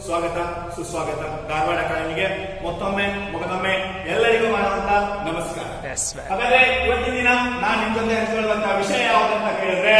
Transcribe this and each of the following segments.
ಸ್ವಾಗತ ಸುಸ್ವಾಗತ. ಧಾರವಾಡ ಅಕಾಡೆಮಿಗೆ ಮತ್ತೊಮ್ಮೆ ಮುಖದೊಮ್ಮೆ ಎಲ್ಲರಿಗೂ ಮಾಡುವಂತ ನಮಸ್ಕಾರ. ಹಾಗಾದ್ರೆ ಇವತ್ತಿನ ದಿನ ನಾನು ನಿಮ್ ಜೊತೆ ಹಂಚಿಕೊಳ್ಳುವಂತ ವಿಷಯ ಯಾವುದಂತ ಕೇಳಿದ್ರೆ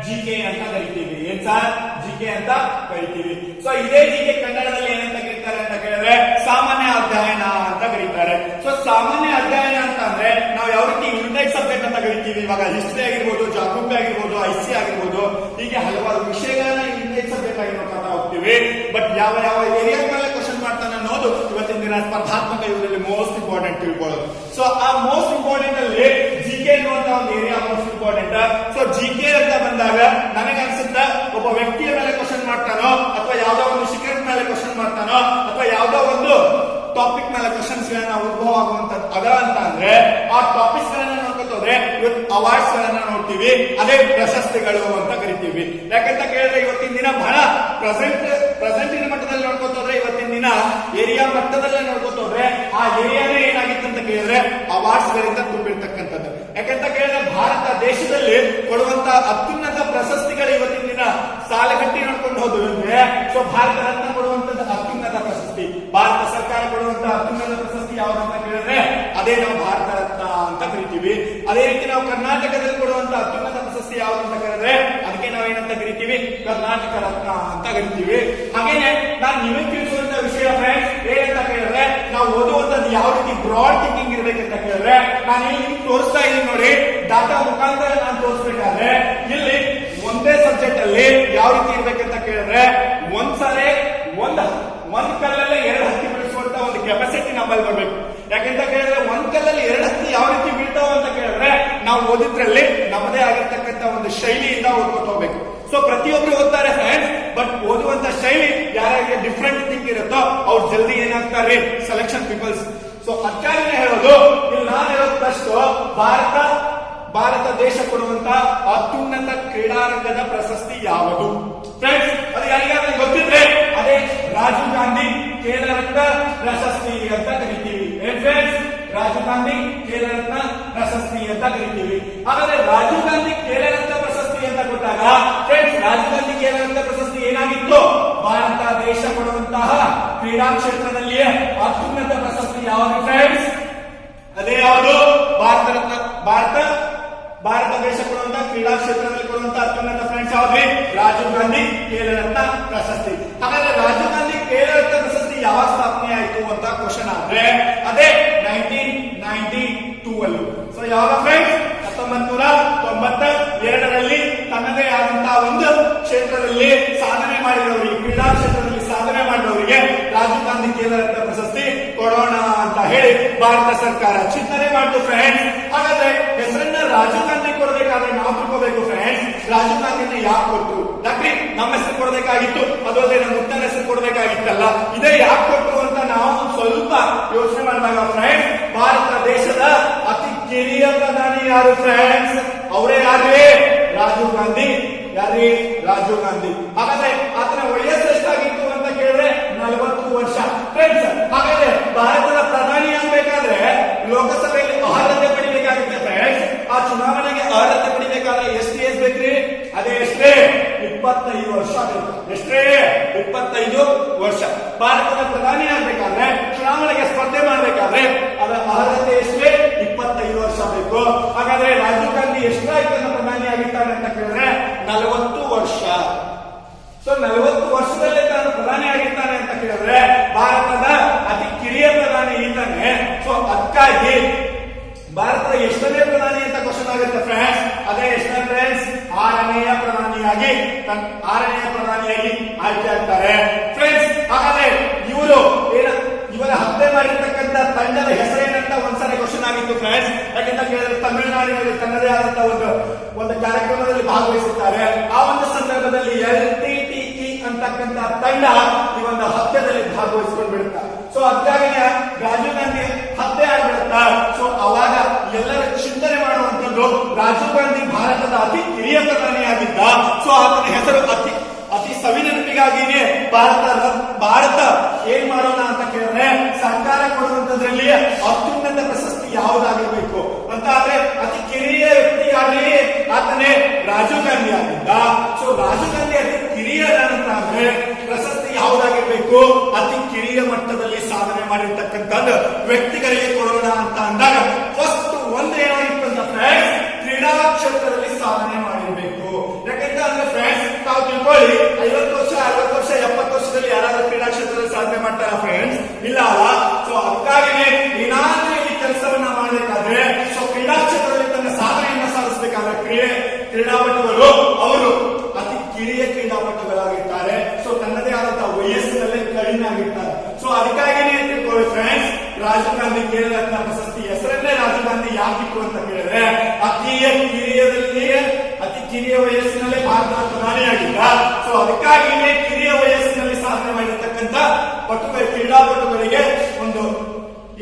ಜಿಕೆ ಅಂತ ಕರಿತೀವಿ. ಏನ್ ಸರ್? ಜಿಕೆ ಅಂತ ಕರಿತೀವಿ. ಸೊ ಇದೇ ಜಿಕೆ ಕನ್ನಡದಲ್ಲಿ ಏನಂತ ಕರೀತಾರೆ ಅಂತ ಕೇಳಿದ್ರೆ ಸಾಮಾನ್ಯ ಅಧ್ಯಯನ ಅಂತ ಕರೀತಾರೆ. ಸೊ ಸಾಮಾನ್ಯ ಅಧ್ಯಯನ ಅಂತ ಅಂದ್ರೆ ನಾವು ಯಾವ ರೀತಿ ಯುನಿಟೆಡ್ ಸಬ್ಜೆಕ್ಟ್ ಅಂತ ಕರಿತೀವಿ. ಇವಾಗ ಹಿಸ್ಟ್ರಿ ಆಗಿರ್ಬೋದು, ಜಾಗ್ರಫಿ ಆಗಿರ್ಬೋದು, ಐಸಿ ಆಗಿರ್ಬೋದು, ಹೀಗೆ ಹಲವಾರು ವಿಷಯಗಳನ್ನ ಯುನಿಟೆಡ್ ಸಬ್ಜೆಕ್ಟ್ ಆಗಿ ನೋಡ್ತಾ ಹೋಗ್ತೀವಿ. ಬಟ್ ಯಾವ ಯಾವ ಏರಿಯಾ ಮೇಲೆ ಕ್ವಶನ್ ಮಾಡ್ತಾನೆ ಅನ್ನೋದು ಇವತ್ತಿನ ದಿನ ಸ್ಪರ್ಧಾತ್ಮಕ ಯುಗದಲ್ಲಿ ಮೋಸ್ಟ್ ಇಂಪಾರ್ಟೆಂಟ್ ತಿಳ್ಕೊಳ್ಳೋದು. ಸೊ ಆ ಮೋಸ್ಟ್ ಇಂಪಾರ್ಟೆಂಟ್ ಅಲ್ಲಿ ಜಿಕೆ ಅನ್ನುವಂತ ಒಂದು area most important. So GK ಅಂತ ಬಂದಾಗ ನನಗೆ ಅನ್ಸುತ್ತೆ ಒಬ್ಬ ವ್ಯಕ್ತಿಯ ಮೇಲೆ ಕ್ವಶನ್ ಮಾಡ್ತಾನೋ ಅಥವಾ ಯಾವ್ದೋ ಒಂದು ಶಿಖರದ ಮೇಲೆ ಕ್ವಶನ್ ಮಾಡ್ತಾನೋ ಅಥವಾ ಯಾವ್ದೋ ಒಂದು ಟಾಪಿಕ್ ಮೇಲೆ ಕ್ವಶನ್ಸ್ ಗಳನ್ನ ಉದ್ಭವ ಆಗುವಂತದ್ದು ಅದ ಅಂತ ಅಂದ್ರೆ ಆ ಟಾಪಿಕ್ಸ್ ಗಳನ್ನ ನೋಡ್ಕೊತೋದ್ರೆ ಇವತ್ತು ಅವಾರ್ಡ್ಸ್ ಗಳನ್ನ ನೋಡ್ತೀವಿ, ಅದೇ ಪ್ರಶಸ್ತಿಗಳು ಅಂತ ಕರಿತೀವಿ. ಯಾಕಂತ ಕೇಳಿದ್ರೆ ಇವತ್ತಿನ ದಿನ ಬಹಳ ಪ್ರೆಸೆಂಟಿನ ಮಟ್ಟದಲ್ಲಿ ನೋಡ್ಕೊತೋದ್ರೆ ಇವತ್ತಿನ ದಿನ ಏರಿಯಾ ಮಟ್ಟದಲ್ಲೇ ನೋಡ್ಕೊತೋದ್ರೆ ಆ ಏರಿಯಾನೇ ಏನಾಗಿತ್ತು ಅಂತ ಕೇಳಿದ್ರೆ ಅವಾರ್ಡ್ಸ್ ಗಳಿಂದ ತುಂಬಿರ್ತಕ್ಕಂಥದ್ದು. ಯಾಕಂತ ಕೇಳಿದ್ರೆ ಭಾರತ ದೇಶದಲ್ಲಿ ಕೊಡುವಂತ ಅತ್ಯುನ್ನತ ಪ್ರಶಸ್ತಿಗಳು ಇವತ್ತಿನ ದಿನ ಸಾಲಗಟ್ಟಿ ನೋಡ್ಕೊಂಡು ಹೋದ್ವು ಅಂದ್ರೆ ಸೊ ಭಾರತ ರತ್ನ ಕೊಡುವಂತದ್ದು ಅತ್ಯುನ್ನತ ಪ್ರಶಸ್ತಿ, ಭಾರತ ಸರ್ಕಾರ ಕೊಡುವಂತ ಅತ್ಯುನ್ನತ ಪ್ರಶಸ್ತಿ ಯಾವ್ದಂತ ಕೇಳಿದ್ರೆ ಅದೇ ನಾವು ಭಾರತ ರತ್ನ ಅಂತ ಕರಿತೀವಿ. ಅದೇ ರೀತಿ ನಾವು ಕರ್ನಾಟಕದಲ್ಲಿ ಕೊಡುವಂತ ಅತ್ಯುನ್ನತ ಪ್ರಶಸ್ತಿ ಯಾವ್ದಂತ ಕೇಳಿದ್ರೆ ಅದಕ್ಕೆ ನಾವೇನಂತ ಕರಿತೀವಿ? ಕರ್ನಾಟಕ ರತ್ನ ಅಂತ ಕರಿತೀವಿ. ಹಾಗೇನೆ ನಾನು ನಿಮಗೆ ತಿಳಿಸುವಂತ ವಿಷಯ ಫ್ರೆಂಡ್ಸ್ ಏನಂತ ಕೇಳಿದ್ರೆ ನಾವು ಓದುವಂತದ್ದು ಯಾವ ರೀತಿ ಬ್ರಾಡ್ ಥಿಂಕಿಂಗ್ ಇರ್ಬೇಕಂತ ಕೇಳಿದ್ರೆ ನಾನು ಇಲ್ಲಿ ತೋರಿಸ್ತಾ ಇದ್ದೀನಿ ನೋಡಿ, ಡಾಟಾ ಮುಖಾಂತರ ನಾನು ತೋರಿಸ್ಬೇಕಾದ್ರೆ ಇಲ್ಲಿ ಒಂದೇ ಸಬ್ಜೆಕ್ಟ್ ಅಲ್ಲಿ ಯಾವ ರೀತಿ ಇರ್ಬೇಕಂತ ಕೇಳಿದ್ರೆ ಒಂದ್ಸರಿ ಒಂದ್ ಕಲ್ಲಲ್ಲೇ ಎರಡು ಹತ್ತಿ ಬಿಡಿಸುವಂತ ಒಂದು ಕೆಪಾಸಿಟಿ ನಮ್ಮಲ್ಲಿ ಬರ್ಬೇಕು. ಯಾಕಂತ ಕೇಳಿದ್ರೆ ಒಂದ್ ಕಲ್ಲಲ್ಲಿ ಎರಡು ಹತ್ತಿ ಯಾವ ರೀತಿ ಬೀಳ್ತಾವ ಅಂತ ಕೇಳಿದ್ರೆ ನಾವು ಓದಿದ್ರಲ್ಲಿ ನಮ್ಮದೇ ಆಗಿರ್ತಕ್ಕಂಥ ಒಂದು ಶೈಲಿಯಿಂದ ಓದ್ಕೊತ ಹೋಗ್ಬೇಕು. ಸೊ ಪ್ರತಿಯೊಬ್ರು ಓದ್ತಾರೆ ಫ್ರೆಂಡ್ಸ್, ಬಟ್ ಓದುವಂತ ಶೈಲಿ ಯಾರಿಗೆ ಡಿಫ್ರೆಂಟ್ ಥಿಂಕ್ ಇರುತ್ತೋ ಅವ್ರು ಜಲ್ದಿ ಏನಾಗ್ತಾರೆ ಸೆಲೆಕ್ಷನ್ ಪೀಪಲ್ಸ್. ಸೊ ಅದಕ್ಕಾಗಿ ಹೇಳೋದು ಇಲ್ಲಿ ನಾನು ಹೇಳೋದು ಫಸ್ಟ್ ಭಾರತ ದೇಶ ಕೊಡುವಂತ ಅತ್ಯುನ್ನತ ಕ್ರೀಡಾರಂಗದ ಪ್ರಶಸ್ತಿ ಯಾವುದು ಫ್ರೆಂಡ್ಸ್? ಅದು ಯಾರಿಗಾದ್ರೂ ಗೊತ್ತಿದ್ರೆ ಅದೇ ರಾಜೀವ್ ಗಾಂಧಿ ಖೇಲ ರತ್ನ ಪ್ರಶಸ್ತಿ ಅಂತ ಕರಿತೀವಿ. ಏನ್ ಫ್ರೆಂಡ್ಸ್? ರಾಜೀವ್ ಗಾಂಧಿ ಖೇಲ ರತ್ನ ಪ್ರಶಸ್ತಿ ಅಂತ ಕರಿತೀವಿ. ಹಾಗಾದ್ರೆ ರಾಜೀವ್ ಗಾಂಧಿ ಖೇಲ ರತ್ನ ಪ್ರಶಸ್ತಿ ಅಂತ ಕೊಟ್ಟಾಗ ಫ್ರೆಂಡ್ಸ್ ರಾಜೀವ್ ಗಾಂಧಿ ಖೇಲ ರತ್ನ ಪ್ರಶಸ್ತಿ ಏನಾಗಿತ್ತು? ಭಾರತ ದೇಶ ಕೊಡುವಂತಹ ಕ್ರೀಡಾ ಕ್ಷೇತ್ರದಲ್ಲಿಯೇ ಅತ್ಯುನ್ನತ ಪ್ರಶಸ್ತಿ ಯಾವುದು ಫ್ರೆಂಡ್ಸ್? ಅದೇ ಯಾವುದು? ಭಾರತ ದೇಶ ಕೊಡುವಂತಹ ಕ್ರೀಡಾ ಕ್ಷೇತ್ರದಲ್ಲಿ ಕೊಡುವಂತಹ ಅತ್ಯುನ್ನತ ಫ್ರೆಂಡ್ಸ್ ಯಾವ್ದು? ರಾಜೀವ್ ಗಾಂಧಿ ಖೇಲ ರತ್ನ ಪ್ರಶಸ್ತಿ. ಹಾಗಾದ್ರೆ ರಾಜೀವ್ ಗಾಂಧಿ ಖೇಲ ರತ್ನ ಪ್ರಶಸ್ತಿ ಯಾವಾಗ ಸ್ಥಾಪನೆ ಆಯಿತು ಅಂತ ಕ್ವಶನ್ ಆದ್ರೆ ಅದೇ 1992 ಅಲ್ಲಿ. ಸೊ ಯಾವಾಗ ಫ್ರೆಂಡ್ಸ್? 1992ರಲ್ಲಿ ತನ್ನದೇ ಆದಂತಹ ಒಂದು ಕ್ಷೇತ್ರದಲ್ಲಿ ಸಾಧನೆ ಮಾಡಿದವರಿಗೆ, ಕ್ರೀಡಾ ಕ್ಷೇತ್ರದಲ್ಲಿ ಸಾಧನೆ ಮಾಡಿದವರಿಗೆ ರಾಜೀವ್ ಗಾಂಧಿ ಖೇಲ ರತ್ನ ಪ್ರಶಸ್ತಿ ಕೊಡೋಣ ಅಂತ ಹೇಳಿ ಭಾರತ ಸರ್ಕಾರ ಚಿಂತನೆ ಮಾಡಿತು ಫ್ರೆಂಡ್ಸ್. ಹಾಗಾದ್ರೆ ಹೆಸರನ್ನ ರಾಜೀವ್ ಗಾಂಧಿ ಕೊಡಬೇಕಾದ್ರೆ ನಾವು ತಿಳ್ಕೋಬೇಕು ಫ್ರೆಂಡ್ಸ್, ರಾಜೀವ್ ಗಾಂಧಿನ ಯಾಕೆ ಕೊಟ್ಟರು? ಯಾಕ್ರಿ ನಮ್ಮ ಹೆಸರು ಕೊಡಬೇಕಾಗಿತ್ತು, ಅದಲ್ಲದೆ ನಮ್ಮ ಮುತ್ತನ ಹೆಸರು ಕೊಡಬೇಕಾಗಿತ್ತಲ್ಲ, ಇದೇ ಯಾಕೆ ಕೊಟ್ಟರು ಅಂತ ನಾವು ಸ್ವಲ್ಪ ಯೋಚನೆ ಮಾಡಿದಾಗ ಫ್ರೆಂಡ್ಸ್ ಭಾರತ ದೇಶದ ಅತಿ ಕಿರಿಯ ಪ್ರಧಾನಿ ಯಾರು ಫ್ರೆಂಡ್ಸ್? ಅವರೇ ಯಾರೇ? ರಾಜೀವ್ ಗಾಂಧಿ. ಯಾರೇ? ರಾಜೀವ್ ಗಾಂಧಿ. ಹಾಗಾದ್ರೆ ಆತನ ವಯಸ್ಸು ಎಷ್ಟಾಗಿತ್ತು ಅಂತ ಕೇಳಿದ್ರೆ 40 ವರ್ಷ ಫ್ರೆಂಡ್ಸ್. ಹಾಗಾದ್ರೆ ಭಾರತದ ಪ್ರಧಾನಿ ಆಗ್ಬೇಕಾದ್ರೆ ಲೋಕಸಭೆಯಲ್ಲಿ ಅರ್ಹತೆ ಪಡಿಬೇಕಾಗುತ್ತೆ ಫ್ರೆಂಡ್ಸ್. ಆ ಚುನಾವಣೆಗೆ ಅರ್ಹತೆ ಪಡಿಬೇಕಾದ್ರೆ ಎಷ್ಟು ಏಜ್ ಬೇಕ್ರಿ? ಅದೇ ಎಷ್ಟೇ? 25 ವರ್ಷ ಬೇಕು. ಎಷ್ಟೇ? 25 ವರ್ಷ. ಭಾರತದ ಪ್ರಧಾನಿ ಆಗ್ಬೇಕಾದ್ರೆ ಚುನಾವಣೆಗೆ ಸ್ಪರ್ಧೆ ಮಾಡಬೇಕಾದ್ರೆ ಅದರ ಅರ್ಹತೆ ಎಷ್ಟೇ? 25 ವರ್ಷ ಬೇಕು. ಹಾಗಾದ್ರೆ ರಾಜೀವ್ ಗಾಂಧಿ ಎಷ್ಟಾಯ್ತನ್ನ ಪ್ರಧಾನಿ ಆಗಿದ್ದಾರೆ ಅಂತ ಕೇಳಿದ್ರೆ 40 ವರ್ಷ. ಸೊ 40 ವರ್ಷದಲ್ಲೇ ತಾನು ಪ್ರಧಾನಿ ಆಗಿದ್ದಾನೆ ಅಂತ ಕೇಳಿದ್ರೆ ಭಾರತದ ಅತಿ ಕಿರಿಯ ಪ್ರಧಾನಿ ಇದ್ದಾನೆ. ಸೊ ಅದಕ್ಕಾಗಿ ಭಾರತದ ಎಷ್ಟನೇ ಪ್ರಧಾನಿ ಅಂತ ಕ್ವಶನ್ ಆಗುತ್ತೆ ಫ್ರೆಂಡ್ಸ್. ಅದೇ ಎಷ್ಟನೇ ಫ್ರೆಂಡ್ಸ್? 6ನೇಯ ಪ್ರಧಾನಿಯಾಗಿ ಆಯ್ಕೆ ಆಗ್ತಾರೆ ಫ್ರೆಂಡ್ಸ್. ಹಾಗಾದ್ರೆ ಇವರ ಹತ್ಯೆ ಮಾಡಿರ್ತಕ್ಕಂಥ ತಂಡದ ಹೆಸರೇನಂತ ಒಂದ್ಸರಿ ಕ್ವಶನ್ ಆಗಿತ್ತು ಫ್ರೆಂಡ್ಸ್. ಯಾಕೆಂತ ಕೇಳಿದ್ರೆ ತಮಿಳುನಾಡಿನಲ್ಲಿ ತನ್ನದೇ ಆದಂತ ಒಂದು ಕಾರ್ಯಕ್ರಮದಲ್ಲಿ ಭಾಗವಹಿಸುತ್ತಾರೆ. ಆ ಒಂದು ಸಂದರ್ಭದಲ್ಲಿ LTTE ಅಂತಕ್ಕಂಥ ತಂಡ ಈ ಒಂದು ಹತ್ಯೆದಲ್ಲಿ ಭಾಗವಹಿಸಿಕೊಂಡು ಬಿಡುತ್ತಾರೆ. ಸೊ ಅದಕ್ಕಾಗಿ ರಾಜೀವ್ ಗಾಂಧಿ ಹತ್ಯೆ ಆಗ್ಬಿಡುತ್ತಾ. ಸೊ ಅವಾಗ ಎಲ್ಲರ ಚಿಂತನೆ ಮಾಡುವಂತದ್ದು ರಾಜೀವ್ ಗಾಂಧಿ ಭಾರತದ ಅತಿ ಹಿರಿಯ ಪ್ರಧಾನಿಯಾಗಿದ್ದ. ಸೊ ಆತನ ಹೆಸರು ಅತಿ ಸವಿನೆನಪಿಗಾಗಿನೇ ಭಾರತ ಏನ್ ಮಾಡೋಣ ಅಂತ ಕೇಳಿದ್ರೆ ಸರ್ಕಾರ ಕೊಡುವಂತದ್ರಲ್ಲಿ ಅತ್ಯುನ್ನತ ಪ್ರಶಸ್ತಿ ಯಾವುದಾಗಿರ್ಬೇಕು ಅಂತ ಆದ್ರೆ ಅತಿ ಕಿರಿಯ ವ್ಯಕ್ತಿ ಆಗಲಿ ಆತನೇ ರಾಜೀವ್ ಗಾಂಧಿ ಆಗಿದ್ದ. ಸೊ ರಾಜೀವ್ ಗಾಂಧಿ ಅತಿ ಕಿರಿಯ ಕಿರಿಯರಂತ ಅಂದ್ರೆ ಪ್ರಶಸ್ತಿ ಯಾವುದಾಗಿರ್ಬೇಕು, ಅತಿ ಕಿರಿಯ ಮಟ್ಟದಲ್ಲಿ ಸಾಧನೆ ಮಾಡಿರ್ತಕ್ಕಂಥದ್ದು ವ್ಯಕ್ತಿಗಳಿಗೆ ಕೊಡೋಣ ಅಂತ ಅಂದಾಗ ಫಸ್ಟ್ ಒಂದೇನಾಗಿತ್ತು ಅಂತ ಫ್ರೆಂಡ್ಸ್, ಕ್ರೀಡಾ ಕ್ಷೇತ್ರದಲ್ಲಿ ಸಾಧನೆ ಮಾಡಿರ್ಬೇಕು. ಯಾಕಂತ ಅಂದ್ರೆ ಫ್ರೆಂಡ್ಸ್, ತಾವು ತಿಳ್ಕೊಳ್ಳಿ, 50 ವರ್ಷ 60 ವರ್ಷ 70 ವರ್ಷದಲ್ಲಿ ಯಾರಾದ್ರೂ ಕ್ರೀಡಾ ಕ್ಷೇತ್ರದಲ್ಲಿ ಸಾಧನೆ ಮಾಡ್ತಾರ ಫ್ರೆಂಡ್ಸ್? ಇಲ್ಲ ಅಲ್ಲ. ಸೊ ಅದಕ್ಕಾಗಿನೇ ಏನಾದ್ರೂ ಈ ಕೆಲಸವನ್ನ ಮಾಡಬೇಕಾದ್ರೆ, ಸೊ ಕ್ರೀಡಾ ಕ್ಷೇತ್ರದಲ್ಲಿ ತನ್ನ ಸಾಧನೆಯನ್ನ ಸಾಧಿಸಬೇಕಾದ್ರೆ ಕ್ರೀಡಾಪಟುಗಳು ಅವರು ಅತಿ ಕಿರಿಯ ಕ್ರೀಡಾಪಟುಗಳಾಗಿರ್ತಾರೆ. ಸೊ ತನ್ನದೇ ಆದಂತಹ ವಯಸ್ಸಿನಲ್ಲೇ ಕಡಿಮೆ ಆಗಿರ್ತಾರೆ. ಸೊ ಅದಕ್ಕಾಗಿನೇ ತಿಳ್ಕೊಳ್ಳಿ ಫ್ರೆಂಡ್ಸ್, ರಾಜೀವ್ ಗಾಂಧಿ ಖೇಲ್ ರತ್ನ ಪ್ರಶಸ್ತಿ ಹೆಸರನ್ನೇ ರಾಜೀವ್ ಗಾಂಧಿ ಯಾಕಿತ್ತು ಅಂತ ಕೇಳಿದ್ರೆ, ಅತಿ ಕಿರಿಯ ವಯಸ್ಸಿನಲ್ಲೇ ಭಾರತದ ಪ್ರಧಾನಿಯಾಗಿದ್ದ. ಸೊ ಅದಕ್ಕಾಗಿನೇ ಕಿರಿಯ ವಯಸ್ಸಿನಲ್ಲಿ ಸಾಧನೆ ಮಾಡಿರ್ತಕ್ಕಂಥ ಕ್ರೀಡಾಪಟುಗಳಿಗೆ ಒಂದು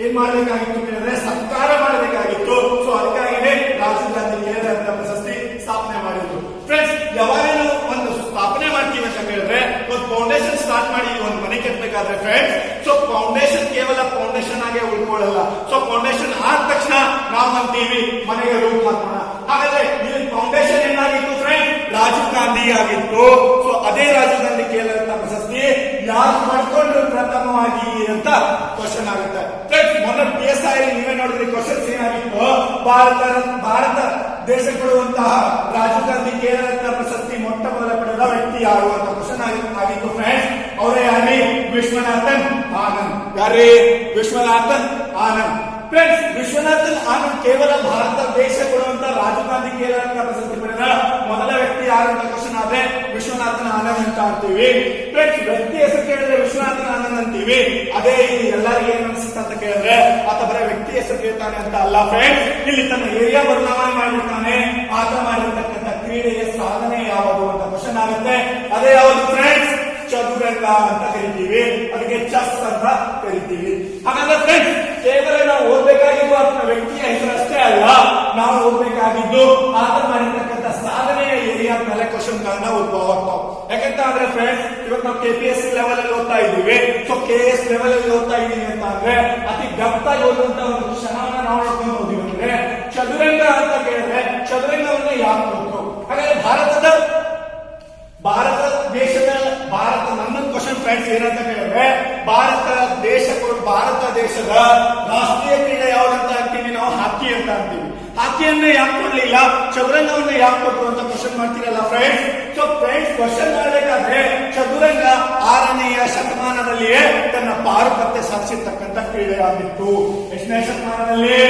ಏನ್ ಮಾಡಬೇಕಾಗಿತ್ತು ಕೇಳಿದ್ರೆ ಸತ್ಕಾರ ಮಾಡಬೇಕಾಗಿತ್ತು. ಸೊ ಅದಕ್ಕಾಗಿನೇ ರಾಜೀವ್ ಗಾಂಧಿ ಖೇಲ್ ರತ್ನ ಪ್ರಶಸ್ತಿ ಸ್ಥಾಪನೆ ಮಾಡಿದ್ರು. ಫ್ರೆಂಡ್ಸ್, ಯಾವಾಗಲೂ ಒಂದು ಸ್ಥಾಪನೆ ಮಾಡ್ತೀವಿ ಅಂತ ಹೇಳಿದ್ರೆ, ಒಂದು ಫೌಂಡೇಶನ್ ಸ್ಟಾರ್ಟ್ ಮಾಡಿ ಒಂದು ಮನೆ ಕಟ್ಟಬೇಕಾದ್ರೆ ಫ್ರೆಂಡ್ಸ್, ಸೊ ಫೌಂಡೇಶನ್ ಕೇವಲ ಫೌಂಡೇಶನ್ ಆಗೇ ಉಳ್ಕೊಳ್ಳಲ್ಲ. ಸೊ ಫೌಂಡೇಶನ್ ಆದ ತಕ್ಷಣ ನಾವು ಅಂತೀವಿ ಮನೆಗೆ ರೂಪ ಹಾಕೋಣ. ಹಾಗಾದ್ರೆ ಇಲ್ಲಿ ಫೌಂಡೇಶನ್ ಏನಾಗಿತ್ತು ಫ್ರೆಂಡ್ಸ್? ರಾಜೀವ್ ಗಾಂಧಿ ಆಗಿತ್ತು. ಸೊ ಅದೇ ರಾಜೀವ್ ಗಾಂಧಿ ಖೇಲ್ ರತ್ನ ಪ್ರಶಸ್ತಿ ಯಾರು ಮಾಡ್ಕೊಂಡ್ರು ಪ್ರಥಮವಾಗಿ ಅಂತ ಕ್ವಶನ್ ಆಗುತ್ತೆ ಫ್ರೆಂಡ್ಸ್. ಮೊನ್ನೆ PSI ನೀವೇ ನೋಡಿದ್ರಿ, ಕ್ವಶನ್ಸ್ ಏನಾಗಿತ್ತು? ಭಾರತ ದೇಶ ಕೊಡುವಂತಹ ರಾಜೀವ್ ಗಾಂಧಿ ಖೇಲ್ ರತ್ನ ಪ್ರಶಸ್ತಿ ಮೊಟ್ಟ ಮೊದಲ ಪಡೆದ ವ್ಯಕ್ತಿ ಯಾರು ಅಂತ ಕ್ವಶನ್ ಆಗಿತ್ತು ಫ್ರೆಂಡ್ಸ್. ಅವರೇ ಯಾರಿ? ವಿಶ್ವನಾಥನ್ ಆನಂದ್. ಯಾರೇ? ವಿಶ್ವನಾಥನ್ ಆನಂದ್. ಫ್ರೆಂಡ್ಸ್, ವಿಶ್ವನಾಥನ್ ಆನಂದ್ ಕೇವಲ ಭಾರತ ದೇಶ ಕೊಡುವಂತಹ ರಾಜೀವ್ ಗಾಂಧಿ ಖೇಲ್ ರತ್ನ ಪ್ರಶಸ್ತಿ ಪಡೆದ ಮೊದಲ ವ್ಯಕ್ತಿ ಯಾರು ಅಂತ ಕ್ವಶನ್ ಆದ್ರೆ ವಿಶ್ವನಾಥನ್ ಆನಂದ್ ಅಂತ ಅಂತೀವಿ ಫ್ರೆಂಡ್ಸ್. ವ್ಯಕ್ತಿ ಹೆಸರು ಕೇಳಿದ್ರೆ ವಿಶ್ವನಾಥನ್ ಆನಂದ್ ಅಂತೀವಿ. ಅದೇ ಎಲ್ಲರಿಗೂ ಏನ್ ಅನಿಸುತ್ತೆ ಅಂತ ಕೇಳಿದ್ರೆ ಆತ ಬರೀ ವ್ಯಕ್ತಿ ಹೆಸರು ಕೇಳ್ತಾನೆ ಅಂತ ಅಲ್ಲ ಫ್ರೆಂಡ್ಸ್, ಇಲ್ಲಿ ತನ್ನ ಏರಿಯಾ ಬದಲಾವಣೆ ಮಾಡಿರ್ತಾನೆ. ಆತ ಮಾಡಿರ್ತಕ್ಕಂಥ ಕ್ರೀಡೆಯ ಸಾಧನೆ ಯಾವುದು ಅಂತ ಕ್ವಶನ್ ಆಗುತ್ತೆ. ಅದೇ ಯಾವುದು ಫ್ರೆಂಡ್ಸ್? ಚದುರಂಗ ಅಂತ ಕರಿತೀವಿ, ಅದಕ್ಕೆ ಚೆಸ್ ಅಂತ ಕರಿತೀವಿ. ಹಾಗಾದ್ರೆ ಫ್ರೆಂಡ್ಸ್, ಕೇವಲ ನಾವು ಓದಬೇಕಾಗಿದ್ದು ಆತನ ವ್ಯಕ್ತಿಯ ಹೆಸರು ಅಷ್ಟೇ ಅಲ್ಲ, ನಾವು ಓದಬೇಕಾಗಿದ್ದು ಆತ ಮಾಡಿರ್ತಕ್ಕಂಥ ಸಾಧನೆಯ ಏರಿಯಾ ಮೇಲೆ ಕ್ವಶನ್ ಗಳನ್ನ ಉದ್ಭವ ಆಗ್ತಾವ. ಯಾಕಂತ ಅಂದ್ರೆ ಫ್ರೆಂಡ್ಸ್, ಇವತ್ತು ನಾವು KPSC ಲೆವೆಲ್ ಅಲ್ಲಿ ಓದ್ತಾ ಇದ್ದೀವಿ. ಸೊ KS ಲೆವೆಲ್ ಅಲ್ಲಿ ಓದ್ತಾ ಇದ್ದೀವಿ ಅಂತ ಅಂದ್ರೆ ಅತಿ ಗಪ್ತಾಗಿ ಓದುವಂತ ಒಂದು ಕ್ಷಣವನ್ನ ನಾವು ನೋಡ್ಕೊಂಡು ಹೋದ್ವಿ ಅಂದ್ರೆ ಚದುರಂಗ ಅಂತ ಕೇಳಿದ್ರೆ ಚದುರಂಗವನ್ನ ಯಾಕೆ ಕೊಟ್ಟರು? ಹಾಗಾದ್ರೆ ಭಾರತ ನನ್ನ ಕ್ವಶನ್ ಫ್ರೆಂಡ್ಸ್ ಏನಂತ ಕೇಳಿದ್ರೆ, ಭಾರತ ದೇಶದ ರಾಷ್ಟ್ರೀಯ ಕ್ರೀಡೆ ಯಾವ್ದಂತ ಅಂತೀವಿ ನಾವು? ಹಾಕಿ ಅಂತ ಅಂತೀವಿ. ಹಾಕಿಯನ್ನ ಯಾಕೆ ಕೊಡ್ಲಿಲ್ಲ, ಚದುರಂಗವನ್ನ ಯಾಕೆ ಕೊಟ್ಟರು ಅಂತ ಕ್ವಶನ್ ಮಾಡ್ತೀರಲ್ಲ ಫ್ರೆಂಡ್ಸ್. ಸೊ ಫ್ರೆಂಡ್ಸ್, ಕ್ವಶನ್ ಮಾಡಬೇಕಾದ್ರೆ ಚದುರಂಗ 6ನೆಯ ಶತಮಾನದಲ್ಲಿಯೇ ತನ್ನ ಪಾರುಪತ್ಯ ಸಾಧಿಸಿರ್ತಕ್ಕಂಥ ಕ್ರೀಡೆಯಾಗಿತ್ತು. ಎಷ್ಟನೇ ಶತಮಾನದಲ್ಲಿ?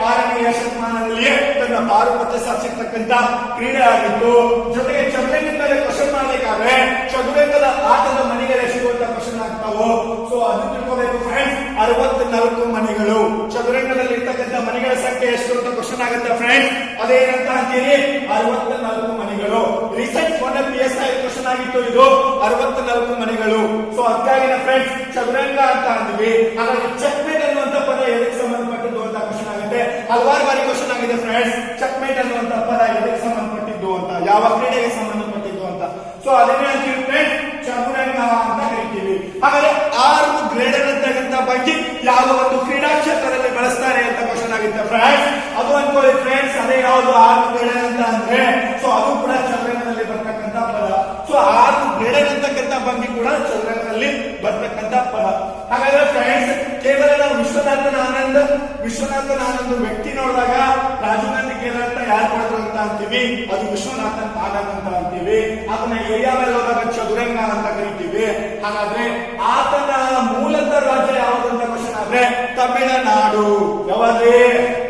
6ನೆಯ ಶತಮಾನದಲ್ಲಿಯೇ ತನ್ನ ಪಾರುಪತ್ಯ ಸಾಧಿಸಿರ್ತಕ್ಕಂಥ ಕ್ರೀಡೆ ಆಗಿತ್ತು. ಜೊತೆಗೆ ಚದುರಂಗದ ಮೇಲೆ ಕ್ವಶನ್ ಮಾಡಬೇಕಾದ್ರೆ ಚದುರಂಗದ ಆಟದ ಮನೆಗಳು ಸಿಗುವಂತ ಕ್ವಶನ್ ಆಗ್ತಾವು. ಸೊ ಅದು ತಿಳ್ಕೋಬೇಕು ಫ್ರೆಂಡ್ಸ್. 64 ಮನೆಗಳು. ಚದುರಂಗದಲ್ಲಿ ಇರ್ತಕ್ಕಂಥ ಮನೆಗಳ ಸಂಖ್ಯೆ ಎಷ್ಟು ಅಂತ ಕ್ವಶನ್ ಆಗುತ್ತೆ ಫ್ರೆಂಡ್ಸ್. ಅದೇನಂತ ಅಂತೀರಿ? 64 ಮನೆಗಳು. ರೀಸೆಂಟ್ ಮೊನ್ನೆ PSI ಕ್ವಶನ್ ಆಗಿತ್ತು, ಇದು 64 ಮನೆಗಳು. ಸೊ ಅದಕ್ಕಾಗಿ ಫ್ರೆಂಡ್ಸ್ ಚದುರಂಗ ಅಂತ ಅಂದ್ವಿ. ಹಾಗಾಗಿ ಚೆಕ್ಮೇಟ್ ಅನ್ನುವಂತ ಪದ ಎದಕ್ಕೆ ಸಂಬಂಧಪಟ್ಟಿದ್ದು ಅಂತ ಕ್ವಶನ್ ಆಗುತ್ತೆ. ಹಲವಾರು ಬಾರಿ ಕ್ವಶನ್ ಆಗಿದೆ ಫ್ರೆಂಡ್ಸ್, ಚೆಕ್ಮೇಟ್ ಅನ್ನುವಂತ ಪದ ಎದಕ್ಕೆ ಸಂಬಂಧಪಟ್ಟಿದ್ದು ಅಂತ, ಯಾವ ಕ್ರೀಡೆಗೆ ಸಂಬಂಧಪಟ್ಟಿದ್ದು ಅಂತ. ಸೊ ಅದನ್ನೇ ಅಂತೀವಿ ಫ್ರೆಂಡ್ಸ್ ಚದುರಂಗ ಅಂತ ಕರಿತೀವಿ. ಹಾಗಾದ್ರೆ 6 ಗ್ರೇಡರ್ ಅಂತಕ್ಕಂಥ ಬಗ್ಗೆ ಯಾವ ಒಂದು ಕ್ರೀಡಾ ಕ್ಷೇತ್ರದಲ್ಲಿ ಬಳಸ್ತಾರೆ ಅಂತ ಕ್ವಶನ್ ಆಗುತ್ತೆ ಫ್ರೆಂಡ್ಸ್. ಅದು ಅನ್ಕೊಳ್ಳಿ ಫ್ರೆಂಡ್ಸ್, ಅದೇ ಯಾವುದು 6 ಗ್ರೇಡರ್ ಅಂತ ಅಂದ್ರೆ ಸೊ ಅದು ಕೂಡ ಚದುರಂಗದಲ್ಲಿ ಬರ್ತಕ್ಕಂಥ ಪದ. ಸೊ 6 ಗ್ರೇಡರ್ ಅಂತಕ್ಕಂಥ ಬಗ್ಗೆ ಕೂಡ ಚದುರಂಗದಲ್ಲಿ ಬರ್ತಕ್ಕಂಥ ಪದ. ಹಾಗಾದ್ರೆ ಫ್ರೆಂಡ್ಸ್, ಕೇವಲ ನಾವು ವಿಶ್ವನಾಥನ್ ಆನಂದ್ ವ್ಯಕ್ತಿ ನೋಡಿದಾಗ ರಾಜೀವ್ ಗಾಂಧಿ ಖೇಲ್ ರತ್ನ ಯಾರು ಪಡೆದ್ರು ಅಂತ ಅಂತೀವಿ? ಅದು ವಿಶ್ವನಾಥನ್ ಆನಂದ್ ಅಂತ ಅಂತೀವಿ. ಆತನ ಏರಿಯಾ ಮೇಲೆ ಹೋದಾಗ ಚದುರಂಗ ಅಂತ ಕರಿತೀವಿ. ಹಾಗಾದ್ರೆ ಆತನ ಮೂಲತಃ ರಾಜ್ಯ ಯಾವುದು ಅಂತ ಕ್ವಶನ್ ಆದ್ರೆ ತಮಿಳುನಾಡು. ಯಾವ್ದೇ?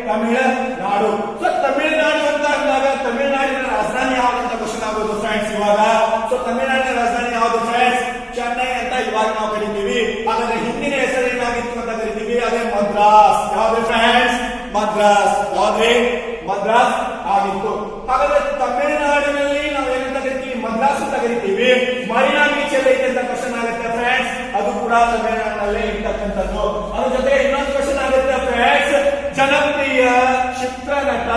ತಮಿಳುನಾಡು. ಸೊ ತಮಿಳುನಾಡು ಅಂತ ಅಂದಾಗ ತಮಿಳುನಾಡಿನ ರಾಜಧಾನಿ ಯಾವುದು ಅಂತ ಕ್ವಶನ್ ಆಗೋದು ಫ್ರೆಂಡ್ಸ್ ಇವಾಗ. ಸೊ ತಮಿಳುನಾಡಿನ ರಾಜಧಾನಿ ಯಾವುದು ಫ್ರೆಂಡ್ಸ್? ಚೆನ್ನೈ ಅಂತ ಇವಾಗ ನಾವು ಕರಿತೀವಿ. ಹಾಗಾದ್ರೆ ಹಿಂದಿನ ಹೆಸರು ಏನಾಗಿತ್ತು ಅಂತ ಕರಿತೀವಿ? ಅದೇ ಮದ್ರಾಸ್. ಯಾವ್ದು ಫ್ರೆಂಡ್ಸ್? ಮದ್ರಾಸ್. ಯಾವ್ದ್ರಿ? ಮದ್ರಾಸ್ ಆಗಿತ್ತು. ಹಾಗಾದ್ರೆ ತಮಿಳುನಾಡಿನಲ್ಲಿ ನಾವು ಏನಂತ ಕರಿತೀವಿ? ಮದ್ರಾಸ್ ಅಂತ ಕರಿತೀವಿ. ಮರೀನಾ ಬೀಚ್ ಎಲ್ಲ ಇದೆ ಅಂತ ಕ್ವಶನ್ ಆಗುತ್ತೆ ಫ್ರೆಂಡ್ಸ್. ಅದು ಕೂಡ ತಮಿಳುನಾಡಿನಲ್ಲೇ ಇರ್ತಕ್ಕಂಥದ್ದು. ಅದ್ರ ಜೊತೆಗೆ ಇನ್ನೊಂದು ಕ್ವಶನ್ ಆಗುತ್ತೆ ಫ್ರೆಂಡ್ಸ್, ಜನಪ್ರಿಯ ಚಿತ್ರನಟ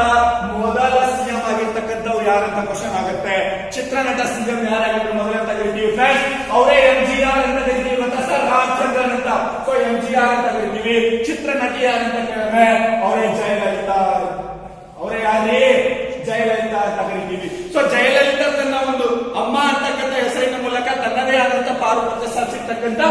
ಮೊದಲ ಸಿಎಂ ಆಗಿರ್ತಕ್ಕಂಥವ್ರು ಯಾರಂತ ಕ್ವಶನ್ ಆಗುತ್ತೆ. ಚಿತ್ರನಟ ಸಿಎಂ ಯಾರಾಗಿದ್ರು ಮೊದಲ ಅಂತ ಕರಿತೀವಿ ಫ್ರೆಂಡ್ಸ್? ಅವರೇ MGR ಅಂತ ಕರಿತೀವಿ. ಮತ್ತೆ ಸರ್ ರಾಮಚಂದ್ರನ್ ಅಂತ. ಸೊ MGR ಅಂತ ಕರಿತೀವಿ. ಚಿತ್ರನಟಿ ಯಾರಂತ ಕೇಳಿದ್ರೆ ಅವರೇ ಜಯಲಲಿತಾ. ಅವರೇ ಯಾರೇ? ಜಯಲಲಿತಾ ಅಂತ ಕರಿತೀವಿ. ಸೊ ಜಯಲಲಿತಾ ತನ್ನ ಒಂದು ಅಮ್ಮ ಅಂತಕ್ಕಂಥ ಹೆಸರಿನ ಮೂಲಕ ತನ್ನದೇ ಆದಂತ ಪಾರುಪತ್ಯ ಸಾಧಿಸಿರ್ತಕ್ಕಂಥ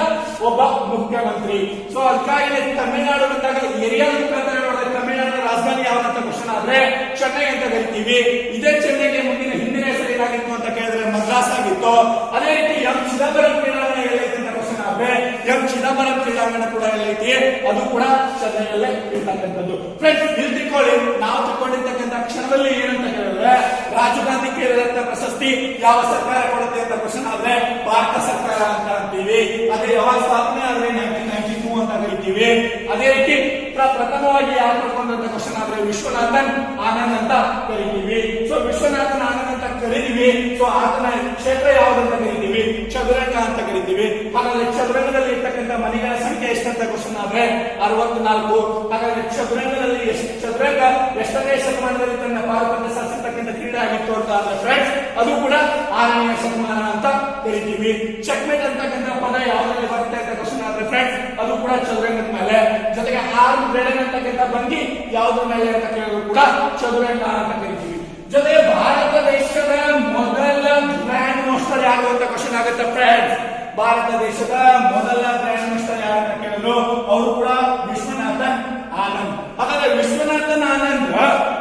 ಒಬ್ಬ ಮುಖ್ಯಮಂತ್ರಿ. ಸೊ ಅದಕ್ಕಾಗಿ ತಮಿಳುನಾಡು ಅಂದಾಗ ಏರಿಯಾ ಮುಖಾಂತರ ನೋಡಿದ್ರೆ ತಮಿಳುನಾಡಿನ ರಾಜಧಾನಿ ಯಾವಂತ ಕ್ವಶನ್ ಆದ್ರೆ ಚೆನ್ನೈ ಅಂತ ಕರಿತೀವಿ. ಇದೇ ಚೆನ್ನೈಗೆ ಮುಂದಿನ ಹಿಂದಿನ ಹೆಸರು ಏನಾಗಿತ್ತು ಅಂತ ಕೇಳಿದ್ರೆ ಮದ್ರಾಸ್ ಆಗಿತ್ತು. ಅದೇ ರೀತಿ ಎಂ ಚಿದಂಬರಂ ಕ್ರೀಡಾಂಗಣ ಎಲ್ಲೈತಿ ಅಂತ ಕ್ವಶನ್ ಆದ್ರೆ ಎಂ ಚಿದಂಬರಂ ಕ್ರೀಡಾಂಗಣ ಕೂಡ ಎಲ್ಲೈತಿ, ಅದು ಕೂಡ ಚೆನ್ನೈಯಲ್ಲೇ ಇರ್ತಕ್ಕಂಥದ್ದು. ಫ್ರೆಂಡ್ಸ್ ಇಲ್ಲಿ ತಿಳ್ಕೊಳ್ಳಿ, ನಾವು ತಿಳ್ಕೊಂಡಿರ್ತಕ್ಕಂಥ ಕ್ಷಣದಲ್ಲಿ ಏನಂತ ಕೇಳಿದ್ರೆ ರಾಜೀವ್ ಗಾಂಧಿ ಕೇಳಿದಂತ ಪ್ರಶಸ್ತಿ ಯಾವ ಸರ್ಕಾರ ಕೊಡುತ್ತೆ ಅಂತ ಕ್ವಶನ್ ಆದ್ರೆ ಭಾರತ ಸರ್ಕಾರ ಅಂತ ಅಂತೀವಿ. ಅದೇ ಯಾವಾಗ ಸ್ಥಾಪನೆ ಆದ್ರೆ 1992 ಅಂತ ಕರಿತೀವಿ. ಅದೇ ರೀತಿ ಪ್ರಥಮವಾಗಿ ಯಾರು ಪಡ್ಕೊಂಡಂತ ಕ್ವಶನ್ ಆದ್ರೆ ವಿಶ್ವನಾಥನ್ ಆನಂದ್ ಅಂತ ಕರಿತೀವಿ. ಸೊ ವಿಶ್ವನಾಥನ್ ಆನಂದ್ ಅಂತ ಕರಿತೀವಿ. ಸೊ ಆತನ ಕ್ಷೇತ್ರ ಯಾವ್ದಂತ ಕರಿತೀವಿ, ಚದುರಂಗ ಅಂತ ಕರಿತೀವಿ. ಹಾಗಾದ್ರೆ ಚದುರಂಗದಲ್ಲಿ ಇರ್ತಕ್ಕಂಥ ಮನೆಗಳ ಸಂಖ್ಯೆ ಎಷ್ಟಂತ ಕ್ವಶನ್ ಆದ್ರೆ 64. ಹಾಗಾದ್ರೆ ಚದುರಂಗದಲ್ಲಿ ಚದುರಂಗ ಎಷ್ಟನೇ ಶತಮಾನದಲ್ಲಿ ತನ್ನ ಪಾರುಪತ್ಯ ಸಾಧಿಸಿರ್ತಕ್ಕಂಥ ಕ್ರೀಡೆ ಆಗಿತ್ತು ಅಂತ ಆದ್ರೆ ಫ್ರೆಂಡ್ಸ್ ಅದು ಕೂಡ 6ನೇ ಶತಮಾನ ಅಂತ ಕರಿತೀವಿ. ಚೆಕ್ಮೇಟ್ ಅಂತಕ್ಕಂಥ ಪದ ಯಾವ್ದ್ರಲ್ಲಿ ಬರುತ್ತೆ ಅಂತ ಕ್ವಶನ್ ಆದ್ರೆ ಫ್ರೆಂಡ್ಸ್ ಅದು ಕೂಡ ಚದುರಂಗದ ಮೇಲೆ. ಜೊತೆಗೆ ಆರ್ಮ್ ಬ್ರೇಡನ್ ಅಂತಕ್ಕಂಥ ಭಂಗಿ ಯಾವ್ದ್ರ ಮೇಲೆ ಅಂತ ಕೇಳಿದ್ರು ಕೂಡ ಚದುರಂಗ ಅಂತ ಕರಿತೀವಿ. ಜೊತೆಗೆ ಭಾರತ ದೇಶದ ಮೊದಲ ಗ್ರ್ಯಾಂಡ್ ಮಾಸ್ಟರ್ ಯಾರು ಅಂತ ಕ್ವಶನ್ ಆಗುತ್ತೆ ಫ್ರೆಂಡ್ಸ್. ಭಾರತ ದೇಶದ ಮೊದಲ ಗ್ರ್ಯಾಂಡ್ ಮಾಸ್ಟರ್ ಯಾರು ಅಂತ ಕೇಳಿದ್ರು ಅವರು ಕೂಡ ವಿಶ್ವನಾಥನ್ ಆನಂದ್. ಹಾಗಾದ್ರೆ ವಿಶ್ವನಾಥನ್ ಆನಂದ್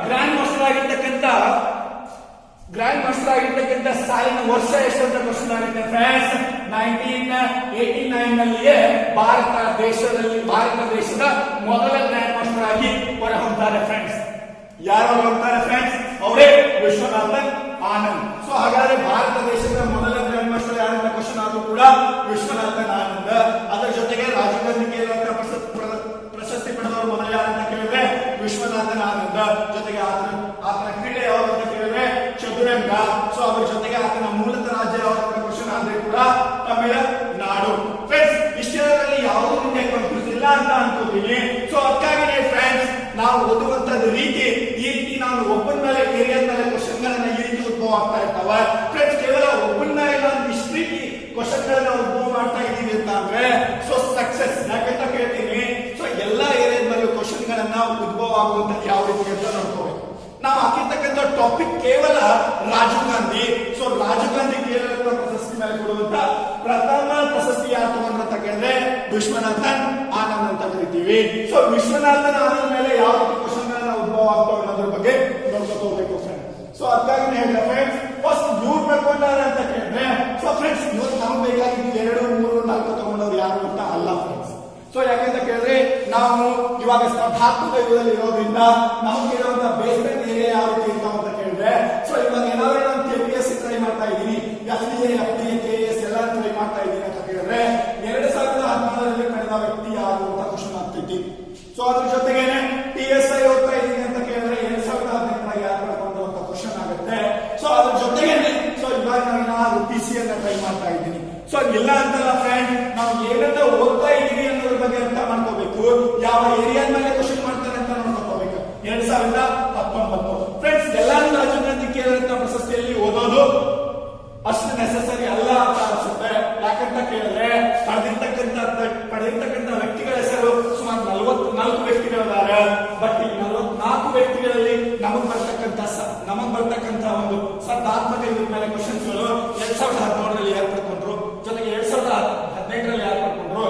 ಗ್ರ್ಯಾಂಡ್ ಮಾಸ್ಟರ್ ಆಗಿರ್ತಕ್ಕಂಥ ಸಾಲಿನ ವರ್ಷ ಎಷ್ಟು ಅಂತ ಕ್ವಶನ್ ಆಗುತ್ತೆ ಫ್ರೆಂಡ್ಸ್. 1989 ನಲ್ಲಿಯೇ ಭಾರತ ದೇಶದ ಮೊದಲ ಗ್ರ್ಯಾಂಡ್ ಮಾಸ್ಟರ್ ಆಗಿ ಹೊರಹೊಮ್ತಾರೆ ಫ್ರೆಂಡ್ಸ್. ಯಾರು ಹೊರಹೊಮ್ತಾರೆ ಫ್ರೆಂಡ್ಸ್? ಅವರೇ ವಿಶ್ವನಾಥನ್ ಆನಂದ್. ಸೊ ಹಾಗಾದ್ರೆ ಭಾರತ ದೇಶದ ಮೊದಲ ಗ್ರ್ಯಾಂಡ್ ಮಾಸ್ಟರ್ ಯಾರು ಅಂತ ಕ್ವಶನ್ ಆದ್ರೂ ಕೂಡ ವಿಶ್ವನಾಥನ್ ಆನಂದ್. ಅದರ ಜೊತೆಗೆ ರಾಜೀವ್ ಗಾಂಧಿ ಕೇಳಿದಂತ ಪ್ರಶಸ್ತಿ ಪಡೆದವರು ಮೊದಲ ಯಾರು ಅಂತ ಕೇಳಿದ್ರೆ ವಿಶ್ವನಾಥನ್ ಆನಂದ್. ಜೊತೆಗೆ ಆತನ ಕ್ರೀಡೆ ಯಾವುದು ಅಂತ ಕೇಳಿದ್ರೆ ಚದುರಂಗ. ಸೊ ಅದರ ಜೊತೆಗೆ ಆತನ ಮೂಲತಃ ರಾಜ್ಯ ಯಾವುದು ಅಂತ ಕ್ವಶನ್ ಆದ್ರೆ ಕೂಡ ತಮಿಳುನಾಡು. ಫ್ರೆಂಡ್ಸ್ ಇಷ್ಟರಲ್ಲಿ ಯಾವುದೂ ನಿಮಗೆ ಕನ್ಫ್ಯೂಸ್ ಇಲ್ಲ ಅಂತ ಅನ್ಕೋತೀನಿ. ಸೊ ಅದಕ್ಕಾಗಿ ಫ್ರೆಂಡ್ಸ್ ನಾವು ಓದುವಂತದ್ದು ರೀತಿ ಈ ರೀತಿ ನಾವು ಒಬ್ಬನ ಮೇಲೆ ಏರಿಯಾದ ಮೇಲೆ ಕ್ವಶನ್ ಗಳನ್ನ ಈ ರೀತಿ ಉದ್ಭವ ಆಗ್ತಾ ಇರ್ತಾವ ಫ್ರೆಂಡ್ಸ್. ಕೇವಲ ಒಬ್ಬನ ಮೇಲೆ ನಾವು ಇಷ್ಟು ರೀತಿ ಕ್ವಶನ್ ಗಳನ್ನ ಉದ್ಭವ ಮಾಡ್ತಾ ಇದೀವಿ ಅಂತ ಅಂದ್ರೆ ಸೊ ಸಕ್ಸೆಸ್. ಯಾಕಂತ ಕೇಳ್ತೀನಿ, ಸೊ ಎಲ್ಲಾ ಏರಿಯಾದ ಮೇಲೆ ಕ್ವಶನ್ ಗಳನ್ನ ಉದ್ಭವ ಆಗುವಂತ ಯಾವ ರೀತಿ ಅಂತ ನೋಡ್ಕೋಬೇಕು. ನಾವು ಹಾಕಿರ್ತಕ್ಕಂಥ ಟಾಪಿಕ್ ಕೇವಲ ರಾಜೀವ್ ಗಾಂಧಿ. ಸೊ ರಾಜೀವ್ ಗಾಂಧಿ ಕೇಳಿದ ಪ್ರಶಸ್ತಿ ಮೇಲೆ ಕೊಡುವಂತ ಪ್ರಥಮ ಪ್ರಶಸ್ತಿ ಯಾರು ತಗೊಂಡ್ರಂತ ಕೇಳಿದ್ರೆ ವಿಶ್ವನಾಥನ್ ಆನಂದ್ ಅಂತ ಕರಿತೀವಿ. ಸೊ ವಿಶ್ವನಾಥನ್ ಆನಂದ್ ಮೇಲೆ ಯಾವ ರೀತಿ ಕ್ವಶನ್ ಗಳನ್ನ ಉದ್ಭವ ಆಗ್ತಾವ ಅನ್ನೋದ್ರ ಬಗ್ಗೆ ನೋಡ್ಕೊತ ಹೋಗ್ಬೇಕು ಫ್ರೆಂಡ್ಸ್. ಸೊ ಅದಕ್ಕಾಗಿ ಹೇಳಿದ್ರೆ ಫ್ರೆಂಡ್ಸ್ ಫಸ್ಟ್ ಇವ್ರು ಬರ್ಕೊಂಡಾರ ಅಂತ ಕೇಳಿದ್ರೆ ಸೊ ಫ್ರೆಂಡ್ಸ್ ಇವ್ರು ನಮ್ಗೆ ಬೇಕಾಗಿದ್ದು 2, 3, 4 ತಗೊಂಡವ್ರು ಯಾರು ಅಂತ ಅಲ್ಲ ಫ್ರೆಂಡ್ಸ್. ಸೊ ಯಾಕಂತ ಕೇಳಿದ್ರೆ ನಾವು ಇವಾಗ ಸ್ಪರ್ಧಾತ್ಮಕ ಯುಗದಲ್ಲಿ ಇರೋದ್ರಿಂದ ನಮ್ಗೆ ಇರುವಂತ ಬೇಸ್ಮೆಂಟ್ ಏರಿಯಾ ಯಾವ ರೀತಿ ಇರ್ತಾವ ಅಂತ ಕೇಳಿದ್ರೆ ಸೊ ಇವಾಗ ಏನಾದ್ರು ನಾನು KPSC ಟ್ರೈ ಮಾಡ್ತಾ ಇದ್ದೀನಿ, FDA, KS ಎಲ್ಲ ಟ್ರೈ ಮಾಡ್ತಾ ಇದ್ದೀನಿ ಅಂತ ಕೇಳಿದ್ರೆ 2017ರಲ್ಲಿ ಕಳೆದ ವ್ಯಕ್ತಿ ಯಾರು ಅಂತ ಕ್ವಶನ್ ಆಗ್ತೈತಿ. ಸೊ ಅದ್ರ ಜೊತೆಗೇನೆ TSI ಓದ್ತಾ ಇದ್ದೀನಿ ಅಂತ ಕೇಳಿದ್ರೆ 2018 ಯಾರು ಪಡ್ಕೊಂಡು ಅಂತ ಕ್ವಶನ್ ಆಗುತ್ತೆ. ಸೊ ಅದ್ರ ಜೊತೆಗೇನೆ ಸೊ ಇವಾಗ ನಾನು PC ಅನ್ನ ಟ್ರೈ ಮಾಡ್ತಾ ಇದ್ದೀನಿ. ಸೊ ಇಲ್ಲ ಅಂತಲ್ಲ ಫ್ರೆಂಡ್, ನಾವು ಏನಂತ ಓದ್ತಾ ಇದೀವಿ ಅನ್ನೋದ್ರ ಬಗ್ಗೆ ಅರ್ಥ ಮಾಡ್ಕೋಬೇಕು. ಯಾವ ಏರಿಯಾ ಮೇಲೆ ಕ್ವಶನ್ ಮಾಡ್ತಾರೆ ಅಂತ ನೋಡ್ಕೋಬೇಕು. 2019 ಫ್ರೆಂಡ್ಸ್ ಎಲ್ಲಾನು ರಾಜೀವ್ ಗಾಂಧಿ ಕೇಳಿದಂತ ಪ್ರಶಸ್ತಿಯಲ್ಲಿ ಓದೋದು ಅಷ್ಟು ನೆಸೆಸರಿ ಅಲ್ಲ ಅಂತ ಅನ್ಸುತ್ತೆ. ಯಾಕಂತ ಕೇಳಿದ್ರೆ ಪಡೆದಿರ್ತಕ್ಕಂಥ ವ್ಯಕ್ತಿಗಳ ಹೆಸರು ಸುಮಾರು 44 ವ್ಯಕ್ತಿಗಳಿದ್ದಾರೆ. ಬಟ್ ಈ 44 ವ್ಯಕ್ತಿಗಳಲ್ಲಿ ನಮಗ್ ಬರ್ತಕ್ಕಂಥ ಒಂದು ಸ್ಪರ್ಧಾತ್ಮಕ ಇದ್ರ ಮೇಲೆ ಕ್ವಶನ್ಸ್ ಗಳು 2017ರಲ್ಲಿ ಯಾರು ಪಡ್ಕೊಂಡ್ರು, ಜೊತೆಗೆ 2018ರಲ್ಲಿ ಯಾರು ಪಡ್ಕೊಂಡ್ರು,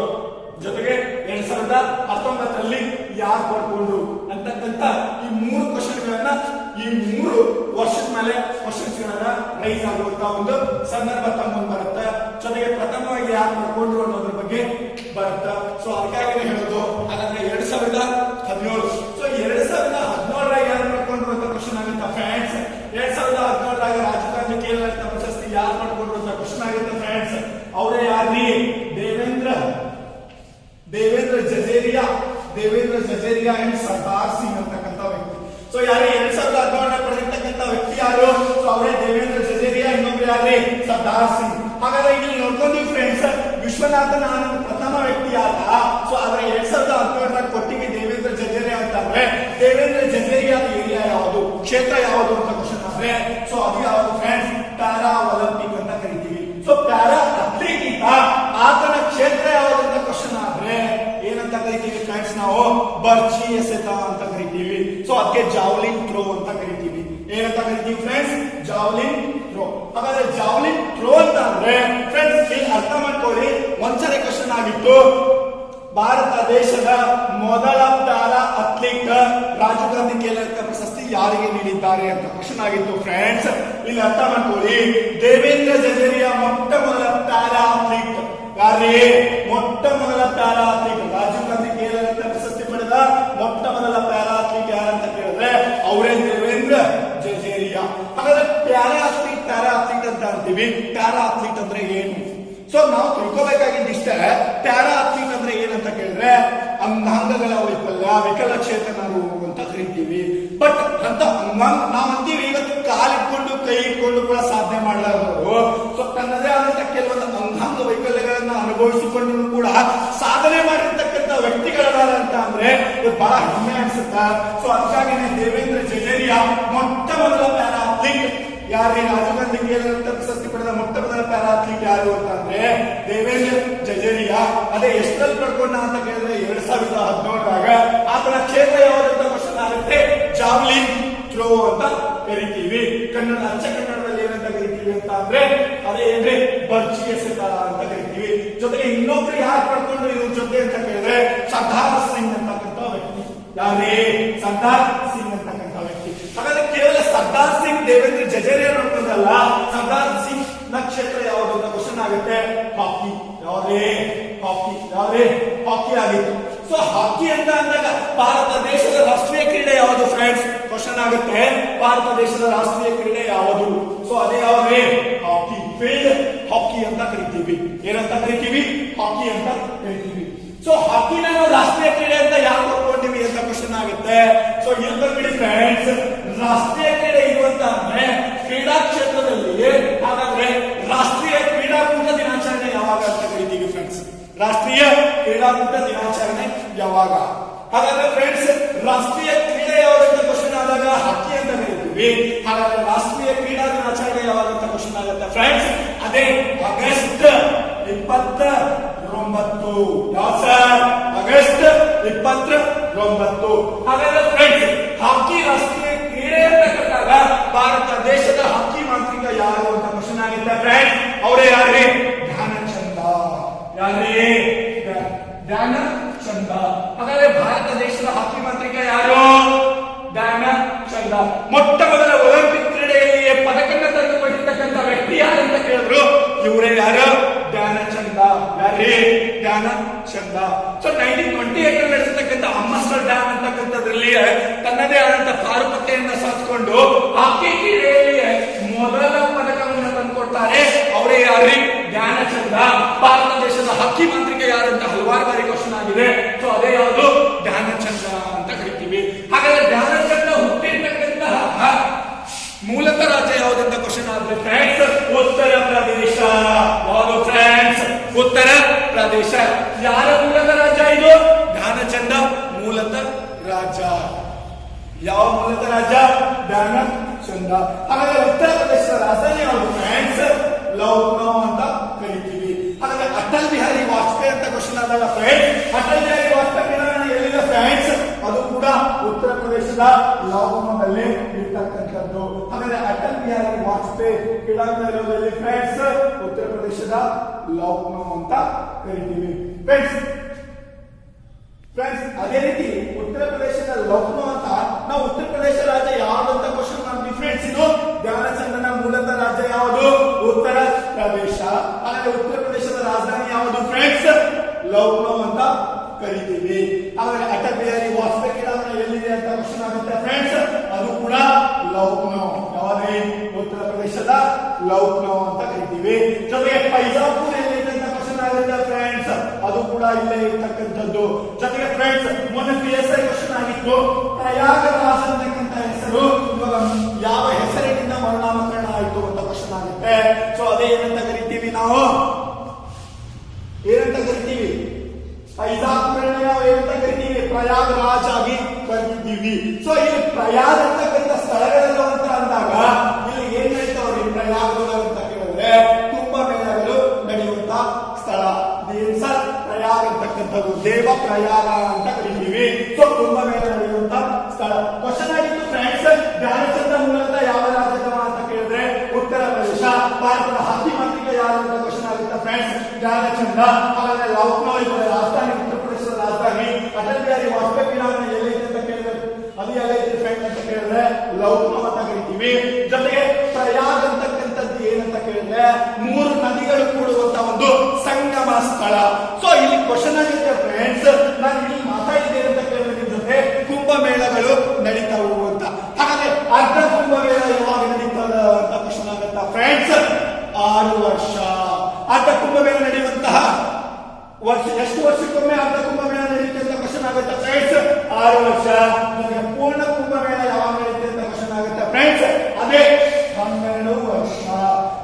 ಜೊತೆಗೆ 2019ರಲ್ಲಿ ಯಾರು ಪಡ್ಕೊಂಡ್ರು ಅಂತಕ್ಕಂಥ ಈ 3 ಕ್ವಶನ್ ಗಳನ್ನ ಈ 3 ವರ್ಷದ ಮೇಲೆ ಕ್ವಶನ್ಸ್ ಗಳನ್ನ ರೈಸ್ ಆಗುವಂತ ಒಂದು ಸಂದರ್ಭ ತಮ್ಮ ಬರುತ್ತೆ. ಜೊತೆಗೆ ಪ್ರಥಮವಾಗಿ ಯಾರು ಪಡ್ಕೊಂಡ್ರು ಅನ್ನೋದ್ರ ಬಗ್ಗೆ ಬರುತ್ತೆ. ಸೊ ಅದಕ್ಕಾಗಿ ಹೇಳೋದು ಹಾಗಾದ್ರೆ 2017 ಸೊ 2017 ಯಾರು ಪಡ್ಕೊಂಡ್ರು ಅಂತ ಕ್ವಶನ್ ಆಗುತ್ತೆ ಫ್ರೆಂಡ್ಸ್. 2017 ರಾಜೀವ್ ಗಾಂಧಿ ಕೇಳಿದಂತ ಪ್ರಶಸ್ತಿ ಯಾರು ಪಡ್ಕೊಂಡ್ರು ಅಂತ ಕ್ವಶನ್ ಆಗುತ್ತೆ ಫ್ರೆಂಡ್ಸ್. ಅವರೇ ಯಾರ್ರಿ? ದೇವೇಂದ್ರ ಜಜೇರಿಯಾ ಅಂಡ್ ಸರ್ದಾರ್ ಸಿಂಗ್ ಅಂತಕ್ಕಂಥ ವ್ಯಕ್ತಿ. ಸೊ ಯಾರು 2017 ಪಡೆದಿರ್ತಕ್ಕಂಥ ವ್ಯಕ್ತಿ ಯಾರು? ಸೊ ಅವರೇ ದೇವೇಂದ್ರ ಜಜೇರಿಯಾ, ಇನ್ನೊಬ್ರು ಯಾರೇ ಸರ್ದಾರ್ ಸಿಂಗ್. ಹಾಗಾದ್ರೆ ಇಲ್ಲಿ ನೋಡ್ಕೊಂಡ್ವಿ ಫ್ರೆಂಡ್ಸ್, ವಿಶ್ವನಾಥನ್ ಆನಂದ್ ಪ್ರಥಮ ವ್ಯಕ್ತಿ ಆದ. ಸೊ ಆದ್ರೆ 2017 ಕೊಟ್ಟಿಗೆ ದೇವೇಂದ್ರ ಜಜೇರಿಯಾ ಅಂತಂದ್ರೆ ದೇವೇಂದ್ರ ಜಜೇರಿಯಾದ ಏರಿಯಾ ಯಾವುದು, ಕ್ಷೇತ್ರ ಯಾವುದು ಅಂತ ಕ್ವಶನ್ ಆದ್ರೆ ಸೊ ಅದು ಯಾವುದು ಫ್ರೆಂಡ್ಸ್? ಪ್ಯಾರಾ ಒಲಿಂಪಿಕ್ ಅಂತ ಕರಿತೀವಿ. ಸೊ ಪ್ಯಾರಾ ಅಥ್ಲೀಟ್ ಇದ್ದ ಆತನ ಕ್ಷೇತ್ರ ಯಾವುದು ಅಂತ ಕ್ವಶನ್ ಆದ್ರೆ ಏನಂತ ಕರಿತೀವಿ ಫ್ರೆಂಡ್ಸ್? ನಾವು ಬರ್ಚಿ ಎಸೆತ ಅಂತ ಕರಿತೀವಿ. ಸೊ ಅದಕ್ಕೆ ಜಾವ್ಲಿನ್ ಥ್ರೋ ಅಂತ ಕರಿತೀವಿ. ಏನಂತ ಕರಿತೀವಿ ಫ್ರೆಂಡ್ಸ್? Javelin throw. ಹಾಗಾದ್ರೆ ಜಾವ್ಲಿನ್ ಥ್ರೋ ಅಂತ ಅಂದ್ರೆ ಅರ್ಥ ಮಾಡ್ಕೊಳ್ಳಿ, ಒಂದ್ಸರಿ ಕ್ವಶನ್ ಆಗಿತ್ತು, ಭಾರತ ದೇಶದ ಮೊದಲ ಪ್ಯಾರಾ ಅಥ್ಲೀಟ್ ರಾಜೀವ್ ಗಾಂಧಿ ಖೇಲ್ ರತ್ನ ಪ್ರಶಸ್ತಿ ಯಾರಿಗೆ ನೀಡಿದ್ದಾರೆ ಅಂತ ಕ್ವಶನ್ ಆಗಿತ್ತು ಫ್ರೆಂಡ್ಸ್. ಇಲ್ಲಿ ಅರ್ಥ ಮಾಡ್ಕೊಳ್ಳಿ, ದೇವೇಂದ್ರ ಜಜೇರಿಯಾ ಮೊಟ್ಟ ಮೊದಲ ಪ್ಯಾರಾ ಅಥ್ಲೀಟ್. ಯಾರೇ ಮೊಟ್ಟ ಮೊದಲ ಪ್ಯಾರಾ ಅಥ್ಲೀಟ್? ರಾಜೀವ್ ಗಾಂಧಿ ಖೇಲ್ ರತ್ನ ಪ್ರಶಸ್ತಿ ಪಡೆದ ಮೊಟ್ಟ ಮೊದಲ ಪ್ಯಾರಾ ಅಥ್ಲೀಟ್ ಯಾರಂತ ಕೇಳಿದ್ರೆ ಅವರೇ ದೇವೇಂದ್ರ ಜಜೇರಿಯಾ. ಹಾಗಾದ್ರೆ ಪ್ಯಾರಾ ಅಥ್ಲೀಟ್ ಅಂತ ಅಂತೀವಿ. ಪ್ಯಾರಾ ಅಥ್ಲೀಟ್ ಅಂದ್ರೆ ಏನು? ಸೊ ನಾವು ತಿಳ್ಕೋಬೇಕಾಗಿದ್ದು ಇಷ್ಟೇ, ಪ್ಯಾರಾ ಅಥ್ಲೀಟ್ ಅಂದ್ರೆ ಏನಂತ ಕೇಳಿದ್ರೆ ಅಂಗಾಂಗಗಳ ವೈಫಲ್ಯ, ವಿಕಲಚೇತನರು ಅಂತ ಕರಿತೀವಿ. ಬಟ್ ಅಂತ ನಾವಂತೀವಿ ಇವತ್ತು ಕಾಲಿಟ್ಕೊಂಡು ಕೈ ಇಟ್ಕೊಂಡು ಕೂಡ ಸಾಧನೆ ಮಾಡಲಾರವರು, ಸೊ ತನ್ನದೇ ಆದಂತ ಕೆಲವೊಂದು ಅಂಗಾಂಗ ವೈಫಲ್ಯಗಳನ್ನ ಅನುಭವಿಸಿಕೊಂಡು ಕೂಡ ಸಾಧನೆ ಮಾಡಿರ್ತಕ್ಕಂಥ ವ್ಯಕ್ತಿಗಳಾರ ಅಂತ ಅಂದ್ರೆ ಬಹಳ ಹೆಮ್ಮೆ ಅನ್ಸುತ್ತಾ. ಸೊ ಅದಕ್ಕಾಗಿನೇ ದೇವೇಂದ್ರ ಜಜೇರಿಯಾ ಮೊಟ್ಟ ಮೊದಲ ಪ್ಯಾರಾ ಅಥ್ಲೀಟ್. ಯಾರೇ ರಾಜೀವ್ ಗಾಂಧಿ ಖೇಲ್ ರತ್ನ ಪ್ರಶಸ್ತಿ ಪಡೆದ ಮೊಟ್ಟ ಮೊದಲ ಪ್ಯಾರಾ ಅಥ್ಲೀಟ್ ಯಾರು ಅಂತ ಅಂದ್ರೆ ದೇವೇಂದ್ರ ಜಜೇರಿಯಾ. ಅದೇ ಎಷ್ಟರಲ್ಲಿ ಪಡ್ಕೊಂಡ ಅಂತ ಕೇಳಿದ್ರೆ 2017ರಾಗ. ಆತನ ಕ್ಷೇತ್ರ ಯಾವ್ದಂತ ಕ್ವಶನ್ ಆಗುತ್ತೆ, ಜಾವ್ಲಿನ್ ಥ್ರೋ ಅಂತ ಕರಿತೀವಿ. ಕನ್ನಡ ಅಚ್ಚ ಕನ್ನಡದಲ್ಲಿ ಏನಂತ ಕರಿತೀವಿ ಅಂತ ಅಂದ್ರೆ ಅದೇ ಏನ್ರಿ ಬರ್ಚಿ ಎಸೆತ ಅಂತ ಕರಿತೀವಿ. ಜೊತೆಗೆ ಇನ್ನೊಬ್ರು ಯಾರು ಪಡ್ಕೊಂಡು ಇವ್ರ ಜೊತೆ ಅಂತ ಕೇಳಿದ್ರೆ ಸರ್ದಾರ್ ಸಿಂಗ್ ಅಂತಕ್ಕಂಥ ವ್ಯಕ್ತಿ. ಯಾರೇ ಸರ್ದಾರ್ ಸಿಂಗ್ ಅಂತಕ್ಕಂಥ ವ್ಯಕ್ತಿ. ಹಾಗಾದ್ರೆ ಕೇವಲ ಸರ್ದಾರ್ ಸಿಂಗ್ ದೇವೇಂದ್ರ ಜಜೇರಿಯಾ ನೋಡ್ಕೊಂಡಲ್ಲ, ಸರ್ದಾರ್ ಸಿಂಗ್ ನ ಕ್ಷೇತ್ರ ಯಾವುದು ಅಂತ ಕ್ವಶನ್ ಆಗುತ್ತೆ, ಹಾಕಿ. ಯಾವುದೇ ಹಾಕಿ ಆಗಿತ್ತು. ಸೊ ಹಾಕಿ ಅಂತ ಅಂದಾಗ ಭಾರತ ದೇಶದ ರಾಷ್ಟ್ರೀಯ ಕ್ರೀಡೆ ಯಾವುದು ಫ್ರೆಂಡ್ಸ್? ಕ್ವಶನ್ ಆಗುತ್ತೆ, ಭಾರತ ದೇಶದ ರಾಷ್ಟ್ರೀಯ ಕ್ರೀಡೆ ಯಾವುದು? ಸೊ ಅದೇ ಯಾವುದೇ ಹಾಕಿ, ಫೀಲ್ಡ್ ಹಾಕಿ ಅಂತ ಕರಿತೀವಿ. ಏನಂತ ಕರಿತೀವಿ? ಹಾಕಿ ಅಂತ ಕರಿತೀವಿ. ಸೊ ಹಾಕಿನ ನಾವು ರಾಷ್ಟ್ರೀಯ ಕ್ರೀಡೆ ಅಂತ ಯಾಕೆ ಒಪ್ಕೊಂಡಿವಿ ಅಂತ ಕ್ವಶನ್ ಆಗುತ್ತೆ. ಸೊ ಇಲ್ಲಿ ಬಂದ್ಬಿಡಿ ಫ್ರೆಂಡ್ಸ್, ರಾಷ್ಟ್ರೀಯ ಕ್ರೀಡೆ ಇರುವಂತ ಅಂದ್ರೆ ಕ್ರೀಡಾ ಕ್ಷೇತ್ರದಲ್ಲಿ ಹಾಗಾದ್ರೆ ರಾಷ್ಟ್ರೀಯ ಕ್ರೀಡಾಕೂಟ ದಿನಾಚರಣೆ ಯಾವಾಗ ಅಂತ ಕರಿತೀವಿ ಫ್ರೆಂಡ್ಸ್? ರಾಷ್ಟ್ರೀಯ ಕ್ರೀಡಾಕೂಟ ದಿನಾಚರಣೆ ಯಾವಾಗ? ಹಾಗಾದ್ರೆ ಫ್ರೆಂಡ್ಸ್ ರಾಷ್ಟ್ರೀಯ ಕ್ರೀಡೆ ಯಾವಾಗಂತ ಕ್ವಶನ್ ಆದಾಗ ಹಾಕಿ ಅಂತ ಕರಿತೀವಿ. ಹಾಗಾದ್ರೆ ರಾಷ್ಟ್ರೀಯ ಕ್ರೀಡಾ ದಿನಾಚರಣೆ ಯಾವಾಗ ಅಂತ ಕ್ವಶನ್ ಆಗುತ್ತೆ ಫ್ರೆಂಡ್ಸ್? ಅದೇ ಆಗಸ್ಟ್ 29. ಯಾವ ಸರ್? ಆಗಸ್ಟ್ 29. ಹಾಗಾದ್ರೆ ಫ್ರೆಂಡ್ಸ್ ಹಾಕಿ ರಾಷ್ಟ್ರೀಯ ಕ್ರೀಡೆ ಅಂತ ಕರೆದಾಗ ಭಾರತ ದೇಶದ ಹಾಕಿ ಮಾಂತ್ರಿಕ ಯಾರು ಅಂತ ಕ್ವಶನ್ ಆಗುತ್ತೆ ಫ್ರೆಂಡ್ಸ್. ಅವರೇ ಯಾರೇ? ಧ್ಯಾನಚಂದ. ಯಾರೇ? ಧ್ಯಾನಚಂದ. ಹಾಗಾದ್ರೆ ಭಾರತ ದೇಶದ ಹಾಕಿ ಮಾಂತ್ರಿಕ ಯಾರು? ಧ್ಯಾನಚಂದ. ಮೊಟ್ಟ ಮೊದಲ ಒಲಿಂಪಿಕ್ ಕ್ರೀಡೆಯಲ್ಲಿ ಪದಕನ್ನ ತಂದುಕೊಂಡಿರ್ತಕ್ಕಂಥ ವ್ಯಕ್ತಿ ಯಾರು ಅಂತ ಕೇಳಿದ್ರು, ಇವರೇ ಯಾರು? ಧ್ಯಾನಚಂದ. ಯಾರೇ? ಧ್ಯಾನಚಂದ. ಸೊ 1928 ನಡೆಸತಕ್ಕಂಥ ಅಮೃತಸರ್ ಡ್ಯಾಮ್ ಅಂತಕ್ಕಂಥದ್ರಲ್ಲಿ ತನ್ನದೇ ಆದಂತ ಪಾರುಪತ್ಯೆಯನ್ನ ಸಾಧಿಸಿಕೊಂಡು ಹಾಕಿ ಕ್ರೀಡೆಯಲ್ಲಿ ಮೊದಲ ಪದಕವನ್ನು ತಂದುಕೊಡ್ತಾರೆ. ಅವರೇ ಯಾರೇ? ಧ್ಯಾನಚಂದ. ಭಾರತ ದೇಶದ ಹಾಕಿ ಮಾಂತ್ರಿಕ ಯಾರಂತ ಹಲವಾರು ಬಾರಿ ಕ್ವಶನ್ ಆಗಿದೆ. ಸೊ ಅದೇ ಯಾವುದು? ಧ್ಯಾನಚಂದ ಅಂತ ಕರಿತೀವಿ. ಹಾಗಾದ್ರೆ ಧ್ಯಾನಚಂದ ಹುಟ್ಟಿರ್ತಕ್ಕಂತಹ ಮೂಲತಃ ರಾಜ್ಯ ಯಾವುದಂತ ಕ್ವಶನ್ ಆದ್ರೆ ಫ್ರೆಂಡ್ಸ್ ಉತ್ತರ ಪ್ರದೇಶ. ಯಾವುದು ಫ್ರೆಂಡ್ಸ್? ಉತ್ತರ ಪ್ರದೇಶ. ಯಾರ ಮೂಲತಃ ರಾಜ್ಯ ಇದು? ಧ್ಯಾನಚಂದ ಮೂಲತಃ ರಾಜ್ಯ. ಯಾವ ಮೂಲತಃ ರಾಜ್ಯ? ಧ್ಯಾನಚಂದ. ಹಾಗಾದ್ರೆ ಉತ್ತರ ಪ್ರದೇಶದ ರಾಜಧಾನಿ ಯಾವುದು ಫ್ರೆಂಡ್ಸ್? ಲಕ್ನೋ ಅಂತ ಕರಿತೀವಿ. ಹಾಗಾದ್ರೆ ಅಟಲ್ ಬಿಹಾರಿ ವಾಜಪೇಯಿ ಅಂತ ಕ್ವಶನ್ ಆದಾಗ ಫ್ರೆಂಡ್ಸ್ ಅಟಲ್ ಬಿಹಾರಿ ವಾಜಪೇಯಿ ಎಲ್ಲಿದೆ ಫ್ರೆಂಡ್ಸ್? ಅದು ಕೂಡ ಉತ್ತರ ಪ್ರದೇಶದ ಲಕ್ನೋದಲ್ಲಿ ಇರ್ತಕ್ಕಂಥದ್ದು. ಹಾಗಾದ್ರೆ ಅಟಲ್ ಬಿಹಾರಿ ವಾಜಪೇಯಿ ಕ್ರೀಡಾಂಗಣ ಇರೋದ್ರಲ್ಲಿ ಫ್ರೆಂಡ್ಸ್ ಉತ್ತರ ಪ್ರದೇಶದ ಲಕ್ನೋ ಅಂತ ಕರಿತೀವಿ ಫ್ರೆಂಡ್ಸ್. ಅದೇ ರೀತಿ ಉತ್ತರ ಪ್ರದೇಶದ ಲಕ್ನೋ ಅಂತ ನಾವು ಉತ್ತರ ಪ್ರದೇಶ ರಾಜ್ಯ ಯಾವುದು ಅಂತ ಕ್ವಶನ್ ಮಾಡ್ತೀವಿ ಫ್ರೆಂಡ್ಸ್. ಇದು ಧ್ಯಾನಚಂದನ ಮೂಲತಃ ರಾಜ್ಯ ಯಾವುದು? ಉತ್ತರ ಪ್ರದೇಶ. ಹಾಗಾದ್ರೆ ಉತ್ತರ ಪ್ರದೇಶದ ರಾಜಧಾನಿ ಯಾವುದು ಫ್ರೆಂಡ್ಸ್? ಲಕ್ನೋ ಅಂತ ಕರಿತೀವಿ. ಹಾಗಾದ್ರೆ ಅಟಲ್ ಬಿಹಾರಿ ವಾಜಪೇಯಿ ಕ್ರೀಡಾಂಗಣ ಎಲ್ಲಿದೆ ಅಂತ ಕ್ವಶನ್ ಆಗುತ್ತೆ ಫ್ರೆಂಡ್ಸ್. ಅದು ಕೂಡ ಲಕ್ನೋ. ಯಾವುದೇ? ಉತ್ತರ ಪ್ರದೇಶದ ಲಕ್ನೋ ಅಂತ ಕರಿತೀವಿ. ಜೊತೆಗೆ ಫೈಜಾಪುರ್ ಎಲ್ಲಿದೆ ಅಂತ ಕ್ವಶನ್ ಆಗುತ್ತೆ ಫ್ರೆಂಡ್ಸ್. ಅದು ಕೂಡ ಇಲ್ಲೇ ಇರ್ತಕ್ಕಂಥದ್ದು. ಜೊತೆಗೆ ಫ್ರೆಂಡ್ಸ್ ಮೊನ್ನೆ PSI ಕ್ವಶನ್ ಆಗಿತ್ತು, ಪ್ರಯಾಗರಾಜ್ ಅಂತಕ್ಕಂಥ ಹೆಸರು ಇವಾಗ ಯಾವ ಹೆಸರಿನಿಂದ ಮರುನಾಮಕರಣ ಆಯಿತು ಅಂತ ಕ್ವಶನ್ ಆಗುತ್ತೆ. ಸೊ ಅದೇ ಏನಂತ ಕರಿತೀವಿ ನಾವು? ಏನಂತ ಕರಿತೀವಿ? ಫೈಜಾಪುರನ್ನ ನಾವು ಏನಂತ ಕರಿತೀವಿ? ಪ್ರಯಾಗರಾಜ್ ಆಗಿ ಕರಿತೀವಿ. ಸೊ ಇಲ್ಲಿ ಪ್ರಯಾಗ್ ಅಂತಕ್ಕಂಥ ಸ್ಥಳಗಳು ಅಂತ ಅಂದಾಗ ಇಲ್ಲಿ ಏನ್ ಹೇಳ್ತಾವ್ರಿ? ಪ್ರಯಾಗಗಳು ಅಂತ ಕೇಳಿದ್ರೆ ಕುಂಭಮೇಳಗಳು ನಡೆಯುವಂತ ಸ್ಥಳ. ಏನ್ ಸರ್? ಪ್ರಯಾಗ ಅಂತಕ್ಕಂಥದ್ದು ದೇವ ಪ್ರಯಾಗ ಅಂತ ಕರಿತೀವಿ. ಸೊ ಕುಂಭಮೇಳ ನಡೆಯುವಂತ ಸ್ಥಳ. ಕ್ವಶನ್ ಆಗಿತ್ತು ಫ್ರೆಂಡ್ಸ್, ಧ್ಯಾನಚಂದ ಮೂಲತಃ ಯಾವ ರಾಜ್ಯದವ ಅಂತ ಕೇಳಿದ್ರೆ ಉತ್ತರ ಪ್ರದೇಶ. ಭಾರತದ ಹಾಕಿ ಮಾಂತ್ರಿಕ ಯಾರು ಅಂತ ಕ್ವಶನ್ ಆಗುತ್ತೆ ಫ್ರೆಂಡ್ಸ್. ಧ್ಯಾನಚಂದ್ರ, ಹಾಗಾದ್ರೆ ಲಕ್ನೋ ಇದೆ ರಾಜಧಾನಿ, ಉತ್ತರ ಪ್ರದೇಶದ ರಾಜಧಾನಿ. ಅಟಲ್ ಬಿಹಾರಿ ವಾಜಪೇಯಿ ವಿರಾಮ ಎಲ್ಲೈತೆ ಅಂತ ಕೇಳಿದ್ರೆ ಅದು ಎಲ್ಲೈತೆ ಫ್ರೆಂಡ್ ಅಂತ ಕೇಳಿದ್ರೆ ಲಕ್ನೋ ಅಂತ ಕರಿತೀವಿ. ಜೊತೆಗೆ ಪ್ರಯಾಗ್ ಅಂತಕ್ಕಂಥದ್ದು ಏನಂತ ಕೇಳಿದ್ರೆ 3 ನದಿಗಳು ಕೂಡುವಂತ ಒಂದು ಸಂಗಮ ಸ್ಥಳ. ಸೊ ಇಲ್ಲಿ ಕ್ವಶನ್ ಆಗುತ್ತೆ ಫ್ರೆಂಡ್ಸ್, ನಾನು ಇಲ್ಲಿ ಮಾತಾಡಿದ್ದೇನೆ ಅಂತ ಕೇಳಿದ್ರೆ ನಿಮ್ ಜೊತೆ ಕುಂಭಮೇಳಗಳು ನಡೀತಾವು ಅಂತ. ಹಾಗಾದ್ರೆ ಅರ್ಧ ಕುಂಭಮೇಳ ಯಾವಾಗ ನಡೀತದ ಅಂತ ಕ್ವಶನ್ ಆಗುತ್ತಾ ಫ್ರೆಂಡ್ಸ್? 6 ವರ್ಷ. ಅರ್ಧ ಕುಂಭಮೇಳ ನಡೆಯುವಂತಹ ವರ್ಷ ಎಷ್ಟು ವರ್ಷಕ್ಕೊಮ್ಮೆ ಅರ್ಧ ಕುಂಭಮೇಳ ನಡೆಯುತ್ತೆ ಅಂತ ಕ್ವಶನ್ ಆಗುತ್ತೆ ಫ್ರೆಂಡ್ಸ್? 6 ವರ್ಷ. ಪೂರ್ಣ ಕುಂಭಮೇಳ ಯಾವಾಗ ನಡೆಯುತ್ತೆ ಅಂತ ಕ್ವಶನ್ ಆಗುತ್ತೆ ಫ್ರೆಂಡ್ಸ್? ಅದೇ 12 ವರ್ಷ.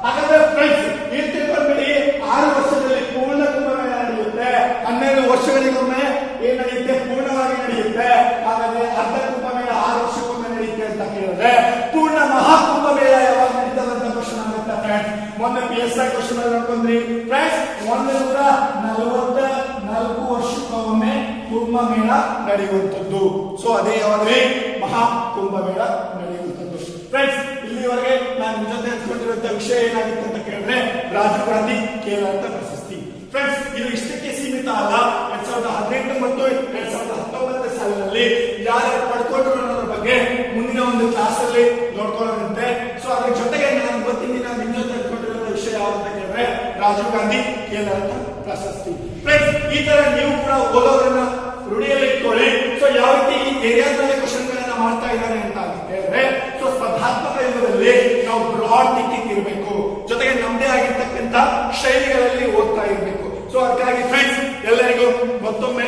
ಹಾಗಾದ್ರೆ ಫ್ರೆಂಡ್ಸ್ ಇಲ್ಲಿ ತಿಳ್ಕೊಂಡ್ಬಿಡಿ, 6 ವರ್ಷದಲ್ಲಿ ಪೂರ್ಣ ಕುಂಭಮೇಳ ನಡೆಯುತ್ತೆ, 12 ವರ್ಷಗಳಿಗೊಮ್ಮೆ ಏನ್ ನಡೆಯುತ್ತೆ? ಪೂರ್ಣವಾಗಿ ನಡೆಯುತ್ತೆ. ಹಾಗಾದ್ರೆ ಅರ್ಧ ಕುಂಭಮೇಳ 6 ವರ್ಷಕ್ಕೊಮ್ಮೆ ನಡೆಯುತ್ತೆ ಅಂತ ಕೇಳಿದ್ರೆ ಪೂರ್ಣ ಮಹಾಕುಂಭಮೇಳ ಯಾವಾಗ ನಡೀತದೆ ಅಂತ ಕ್ವಶನ್ ಆಗುತ್ತೆ ಫ್ರೆಂಡ್ಸ್? ಮೊನ್ನೆ PSI ಕ್ವಶನ್ ಅಲ್ಲಿ ನೋಡ್ಕೊಂಡ್ರಿ ಫ್ರೆಂಡ್ಸ್, 144 ವರ್ಷಕ್ಕೊಮ್ಮೆ ಕುಂಭಮೇಳ ನಡೆಯುವಂಥದ್ದು. ಸೊ ಅದೇ ಯಾವಾಗ್ರಿ? ಮಹಾಕುಂಭಮೇಳ ನಡೆಯುವಂಥದ್ದು. ಫ್ರೆಂಡ್ಸ್ ಇಲ್ಲಿವರೆಗೆ ನಾನು ನಿಮ್ ಜೊತೆ ಹಂಚಿಕೊಂಡಿರುವಂತಹ ವಿಷಯ ಏನಾಗಿತ್ತು ಅಂತ ಕೇಳಿದ್ರೆ ರಾಜೀವ್ ಗಾಂಧಿ ಖೇಲ್ ರತ್ನ ಪ್ರಶಸ್ತಿ. ಫ್ರೆಂಡ್ಸ್ ಇದು ಇಷ್ಟಕ್ಕೆ ಸೀಮಿತ ಅಲ್ಲ. 2018 ಮತ್ತು 2019 ಸಾಲಿನಲ್ಲಿ ಯಾರ್ಯಾರು ಪಡ್ಕೊಂಡ್ರು ಅನ್ನೋದ್ರ ಬಗ್ಗೆ ಮುಂದಿನ ಒಂದು ಕ್ಲಾಸ್ ಅಲ್ಲಿ ನೋಡ್ಕೊಳ್ಳೋದಂತೆ. ಸೊ ಅದ್ರ ಜೊತೆಗೆ ನಾನು ಇವತ್ತಿನ ದಿನ ನಿಮ್ ಜೊತೆ ಹಂಚಿಕೊಂಡಿರುವಂತಹ ವಿಷಯ ಯಾವ್ದು ಅಂತ ಕೇಳಿದ್ರೆ ರಾಜೀವ್ ಗಾಂಧಿ ಖೇಲ್ ರತ್ನ ಪ್ರಶಸ್ತಿ. ಫ್ರೆಂಡ್ಸ್ ಈ ತರ ನೀವು ಕೂಡ ಓದೋದನ್ನ ರೂಢಿಯಲ್ಲಿ ಇಟ್ಕೊಳ್ಳಿ. ಸೊ ಯಾವ ರೀತಿ ಈ ಏರಿಯಾದಲ್ಲಿ ಕ್ವಶನ್ ಗಳನ್ನ ಮಾಡ್ತಾ ಇದ್ದಾರೆ ಅಂತ ಹೇಳಿದ್ರೆ, ಸೊ ಸ್ಪರ್ಧಾತ್ಮಕ ಯುಗದಲ್ಲಿ ನಾವು ಬ್ರಾಡ್ ಥಿಂಕಿಂಗ್ ಇರಬೇಕು, ಜೊತೆಗೆ ನಮ್ಮದೇ ಆಗಿರ್ತಕ್ಕಂಥ ಶೈಲಿಗಳಲ್ಲಿ ಓದ್ತಾ ಇರಬೇಕು. ಸೊ ಅದಕ್ಕಾಗಿ ಫ್ರೆಂಡ್ಸ್ ಎಲ್ಲರಿಗೂ ಮತ್ತೊಮ್ಮೆ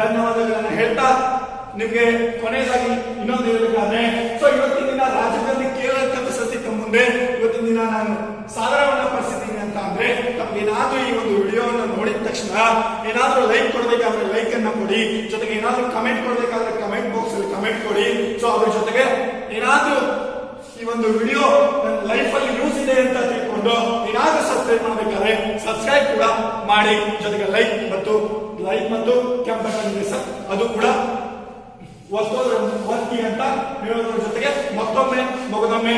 ಧನ್ಯವಾದಗಳನ್ನ ಹೇಳ್ತಾ ನಿಮ್ಗೆ ಕೊನೆಯದಾಗಿ ಇನ್ನೊಂದು ಹೇಳಬೇಕಾದ್ರೆ, ಸೊ ಇವತ್ತಿನ ದಿನ ರಾಜೀವ್ ಗಾಂಧಿ ಖೇಲ್ ರತ್ನ ಪ್ರಶಸ್ತಿ ತಮ್ಮ ಮುಂದೆ ಇವತ್ತಿನ ದಿನ ನಾನು ಸಾಧಾರಣ ಪರಿಸ್ಥಿತಿ ಅಂತ ಅಂದ್ರೆ, ತಮ್ಗೆ ಏನಾದ್ರೂ ಈ ಒಂದು ವಿಡಿಯೋವನ್ನು ನೋಡಿದ ತಕ್ಷಣ ಏನಾದ್ರೂ ಲೈಕ್ ಕೊಡ್ಬೇಕಾದ್ರೆ ಲೈಕ್ ಅನ್ನ ಕೊಡಿ, ಜೊತೆಗೆ ಏನಾದ್ರೂ ಕಮೆಂಟ್ ಕೊಡ್ಬೇಕಾದ್ರೆ ಕಮೆಂಟ್ ಬಾಕ್ಸ್ ಅಲ್ಲಿ ಕಮೆಂಟ್ ಕೊಡಿ. ಸೊ ಅದ್ರ ಜೊತೆಗೆ ಏನಾದ್ರೂ ಈ ಒಂದು ವಿಡಿಯೋ ನನ್ನ ಲೈಫ್ ಅಲ್ಲಿ ಯೂಸ್ ಇದೆ ಅಂತ ತಿಳ್ಕೊಂಡು ಏನಾದ್ರೂ ಸಬ್ಸ್ಕ್ರೈಬ್ ಮಾಡಬೇಕಾದ್ರೆ ಸಬ್ಸ್ಕ್ರೈಬ್ ಕೂಡ ಮಾಡಿ, ಜೊತೆಗೆ ಲೈಕ್ ಮತ್ತು ಕೆಂಪು ಬಟನ್ ಇದೆ ಸರ್ ಅದು ಕೂಡ ಒತ್ತಿ ಅಂತ ಹೇಳೋದ್ರ ಜೊತೆಗೆ ಮತ್ತೊಮ್ಮೆ